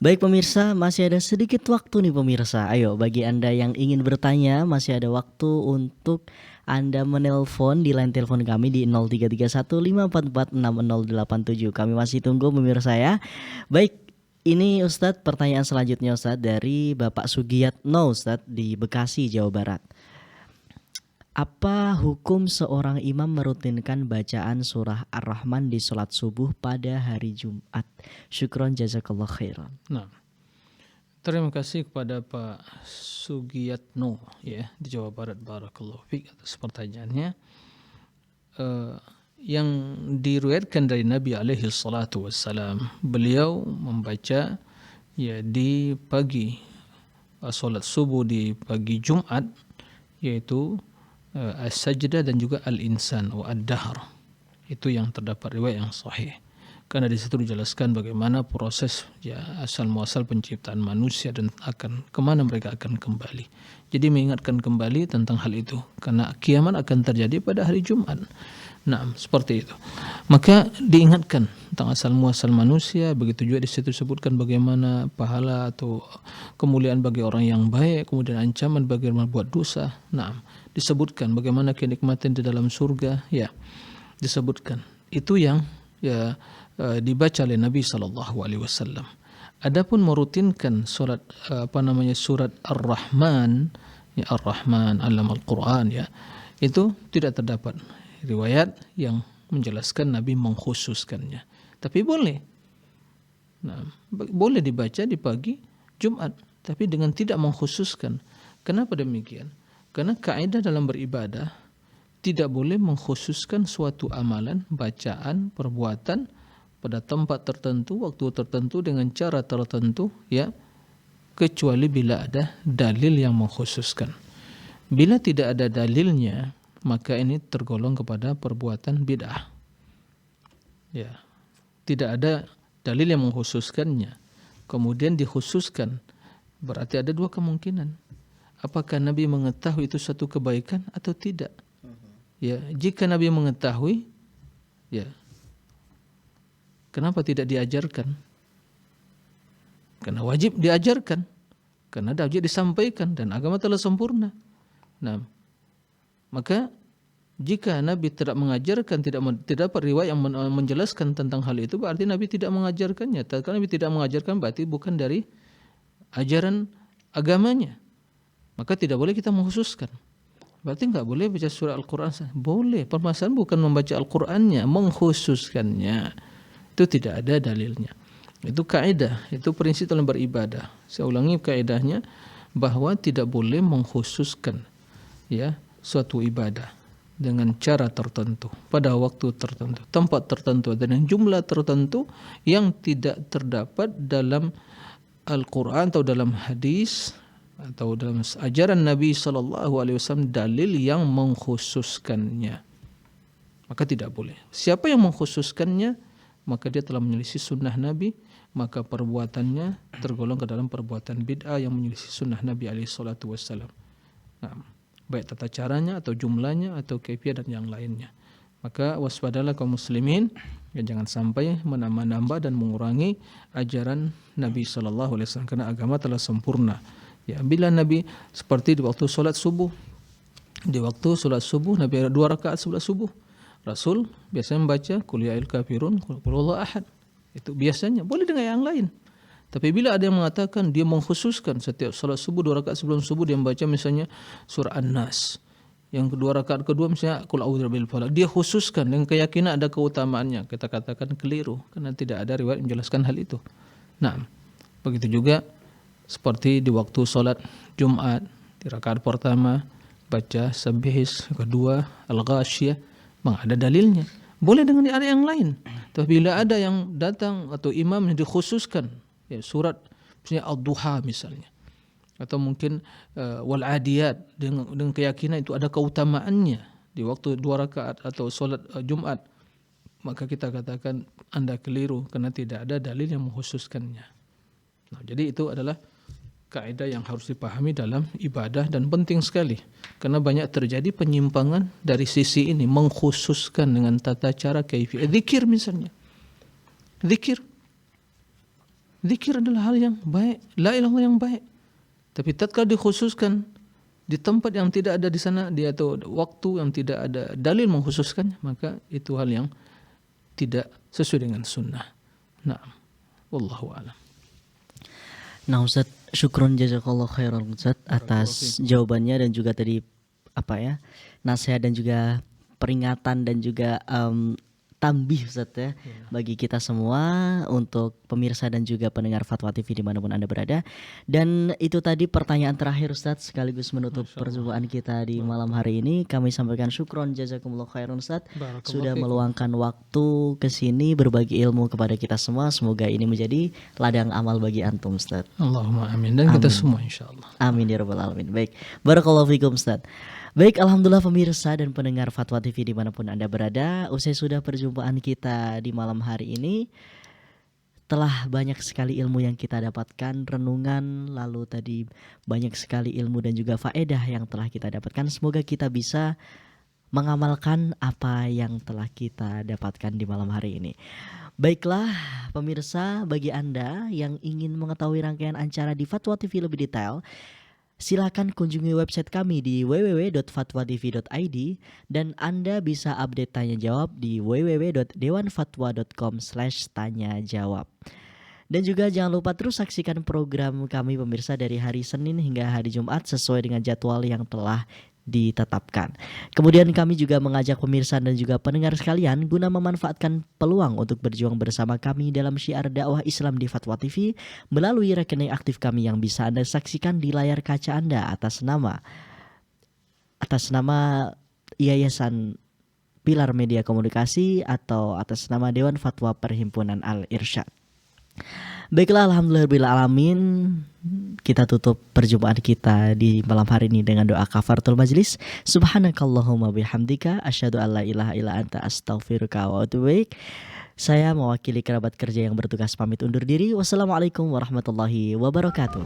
[SPEAKER 1] Baik pemirsa, masih ada sedikit waktu nih pemirsa. Ayo, bagi Anda yang ingin bertanya, masih ada waktu untuk Anda menelpon di line telepon kami di 033154460087. Kami masih tunggu pemirsa ya. Baik, ini Ustadz, pertanyaan selanjutnya Ustadz dari Bapak Sugiyatno Ustadz di Bekasi, Jawa Barat. Apa hukum seorang imam merutinkan bacaan surah Ar-Rahman di sholat subuh pada hari Jumat? Syukron jazakallah khairan.
[SPEAKER 2] Nah, terima kasih kepada Pak Sugiyatno ya di Jawa Barat, barakallahu fiik atas pertanyaannya. Yang diriwayatkan dari Nabi alaihi salatu wassalam, beliau membaca ya di pagi salat subuh di pagi Jumat, yaitu as-sajdah dan juga al-insan wa ad-dahr. Itu yang terdapat riwayat yang sahih. Karena di situ dijelaskan bagaimana proses ya asal muasal penciptaan manusia dan akan kemana mereka akan kembali. Jadi mengingatkan kembali tentang hal itu karena kiamat akan terjadi pada hari Jumat. Nah, seperti itu. Maka diingatkan tentang asal muasal manusia, begitu juga di situ disebutkan bagaimana pahala atau kemuliaan bagi orang yang baik, kemudian ancaman bagi orang buat dosa. Nah, disebutkan bagaimana kenikmatan di dalam surga, ya. Disebutkan. Itu yang ya dibaca oleh Nabi SAW. Adapun merutinkan surat surat Ar-Rahman, ya Ar-Rahman alam Al-Quran, ya, itu tidak terdapat riwayat yang menjelaskan Nabi mengkhususkannya. Tapi boleh. Nah, boleh dibaca di pagi Jumat, tapi dengan tidak mengkhususkan. Kenapa demikian? Karena kaidah dalam beribadah tidak boleh mengkhususkan suatu amalan, bacaan, perbuatan pada tempat tertentu, waktu tertentu, dengan cara tertentu, ya, kecuali bila ada dalil yang mengkhususkan. Bila tidak ada dalilnya, maka ini tergolong kepada perbuatan bid'ah. Ya, tidak ada dalil yang mengkhususkannya, kemudian dikhususkan, berarti ada dua kemungkinan. Apakah Nabi mengetahui itu satu kebaikan atau tidak? Ya, jika Nabi mengetahui, ya, kenapa tidak diajarkan? Karena wajib diajarkan, karena wajib disampaikan, dan agama telah sempurna. Nah, maka jika Nabi tidak mengajarkan, tidak dapat riwayat yang menjelaskan tentang hal itu, berarti Nabi tidak mengajarkannya. Kalau Nabi tidak mengajarkan, berarti bukan dari ajaran agamanya. Maka tidak boleh kita mengkhususkan. Berarti enggak boleh baca surah Al-Quran. Boleh, permasalahan bukan membaca Al-Qurannya, mengkhususkannya. Itu tidak ada dalilnya. Itu kaidah, itu prinsip dalam beribadah. Saya ulangi kaidahnya, bahwa tidak boleh mengkhususkan, ya, suatu ibadah dengan cara tertentu, pada waktu tertentu, tempat tertentu, dan jumlah tertentu yang tidak terdapat dalam Al-Quran atau dalam hadis atau dalam ajaran Nabi SAW dalil yang mengkhususkannya. Maka tidak boleh. Siapa yang mengkhususkannya, maka dia telah menyelisih sunnah Nabi, maka perbuatannya tergolong ke dalam perbuatan bid'ah yang menyelisih sunnah Nabi SAW. Nah, baik tata caranya atau jumlahnya atau kaifiah dan yang lainnya. Maka waspadalah kaum muslimin, ya, jangan sampai menambah-nambah dan mengurangi ajaran Nabi SAW, karena agama telah sempurna. Ya, bila Nabi seperti di waktu solat subuh, Nabi ada 2 rakaat solat subuh. Rasul biasanya membaca Qul ya ayyuhal kafirun, Qul huwallahu ahad. Itu biasanya, boleh dengan yang lain. Tapi bila ada yang mengatakan dia mengkhususkan setiap salat subuh 2 rakaat sebelum subuh dia membaca misalnya surah An-Nas. Yang kedua rakaat kedua misalnya Qul a'udzu birabbil falaq. Dia khususkan dengan keyakinan ada keutamaannya. Kita katakan keliru karena tidak ada riwayat menjelaskan hal itu. Nah, begitu juga seperti di waktu salat Jumat, di rakaat pertama baca Sabbihis, kedua Al-Ghasyiyah, memang ada dalilnya. Boleh dengan ada yang lain. Tapi bila ada yang datang atau imam yang dikhususkan, ya, surat misalnya Ad-Duha misalnya, atau mungkin Wal Adiyat, dengan keyakinan itu ada keutamaannya di waktu 2 rakaat atau solat Jumat, maka kita katakan Anda keliru karena tidak ada dalil yang mengkhususkannya. Nah, jadi itu adalah kaidah yang harus dipahami dalam ibadah dan penting sekali, karena banyak terjadi penyimpangan dari sisi ini, mengkhususkan dengan tata cara kaifiah. Zikir misalnya, zikir adalah hal yang baik, la ilaha illallah yang baik, tapi tatkala dikhususkan di tempat yang tidak ada di sana, dia atau waktu yang tidak ada dalil mengkhususkannya, maka itu hal yang tidak sesuai dengan sunnah. Nah, wallahu a'lam.
[SPEAKER 1] Nah Ustaz, syukron jazakallah khairan Ustaz atas jawabannya dan juga tadi nasihat dan juga peringatan dan juga tambih Ustaz ya, bagi kita semua, untuk pemirsa dan juga pendengar Fatwa TV dimanapun Anda berada. Dan itu tadi pertanyaan terakhir Ustaz, sekaligus menutup perjumpaan kita di malam hari ini. Kami sampaikan syukron jazakumullah khairan Ustaz sudah meluangkan waktu ke sini berbagi ilmu kepada kita semua. Semoga ini menjadi ladang amal bagi antum Ustaz.
[SPEAKER 2] Allahumma amin, dan kita semua insyaallah. Amin
[SPEAKER 1] ya rabbal alamin. Baik, barakallahu fikum Ustaz. Baik, alhamdulillah pemirsa dan pendengar Fatwa TV dimanapun Anda berada, usai sudah perjumpaan kita di malam hari ini, telah banyak sekali ilmu yang kita dapatkan, renungan, lalu tadi banyak sekali ilmu dan juga faedah yang telah kita dapatkan. Semoga kita bisa mengamalkan apa yang telah kita dapatkan di malam hari ini. Baiklah pemirsa, bagi Anda yang ingin mengetahui rangkaian acara di Fatwa TV lebih detail, silakan kunjungi website kami di www.fatwatv.id dan Anda bisa update tanya jawab di www.dewanfatwa.com/tanyajawab. Dan juga jangan lupa terus saksikan program kami pemirsa dari hari Senin hingga hari Jumat sesuai dengan jadwal yang telah ditetapkan. Kemudian kami juga mengajak pemirsa dan juga pendengar sekalian guna memanfaatkan peluang untuk berjuang bersama kami dalam syiar dakwah Islam di Fatwa TV melalui rekening aktif kami yang bisa Anda saksikan di layar kaca Anda atas nama Yayasan Pilar Media Komunikasi atau atas nama Dewan Fatwa Perhimpunan Al-Irsyad. Baiklah, alhamdulillahirrahmanirrahim. Kita tutup perjumpaan kita di malam hari ini dengan doa kafaratul majlis. Subhanakallahumma bihamdika asyhadu an la ilaha illa anta astaghfiruka wa atubu ilaik. Saya mewakili kerabat kerja yang bertugas pamit undur diri. Wassalamualaikum warahmatullahi wabarakatuh.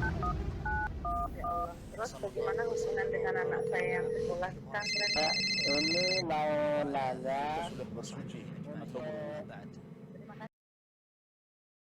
[SPEAKER 3] Terus bagaimana hubungan dengan anak saya yang sekolah pesantren?
[SPEAKER 4] Ini mau nanya
[SPEAKER 5] sudah bersuci atau belum?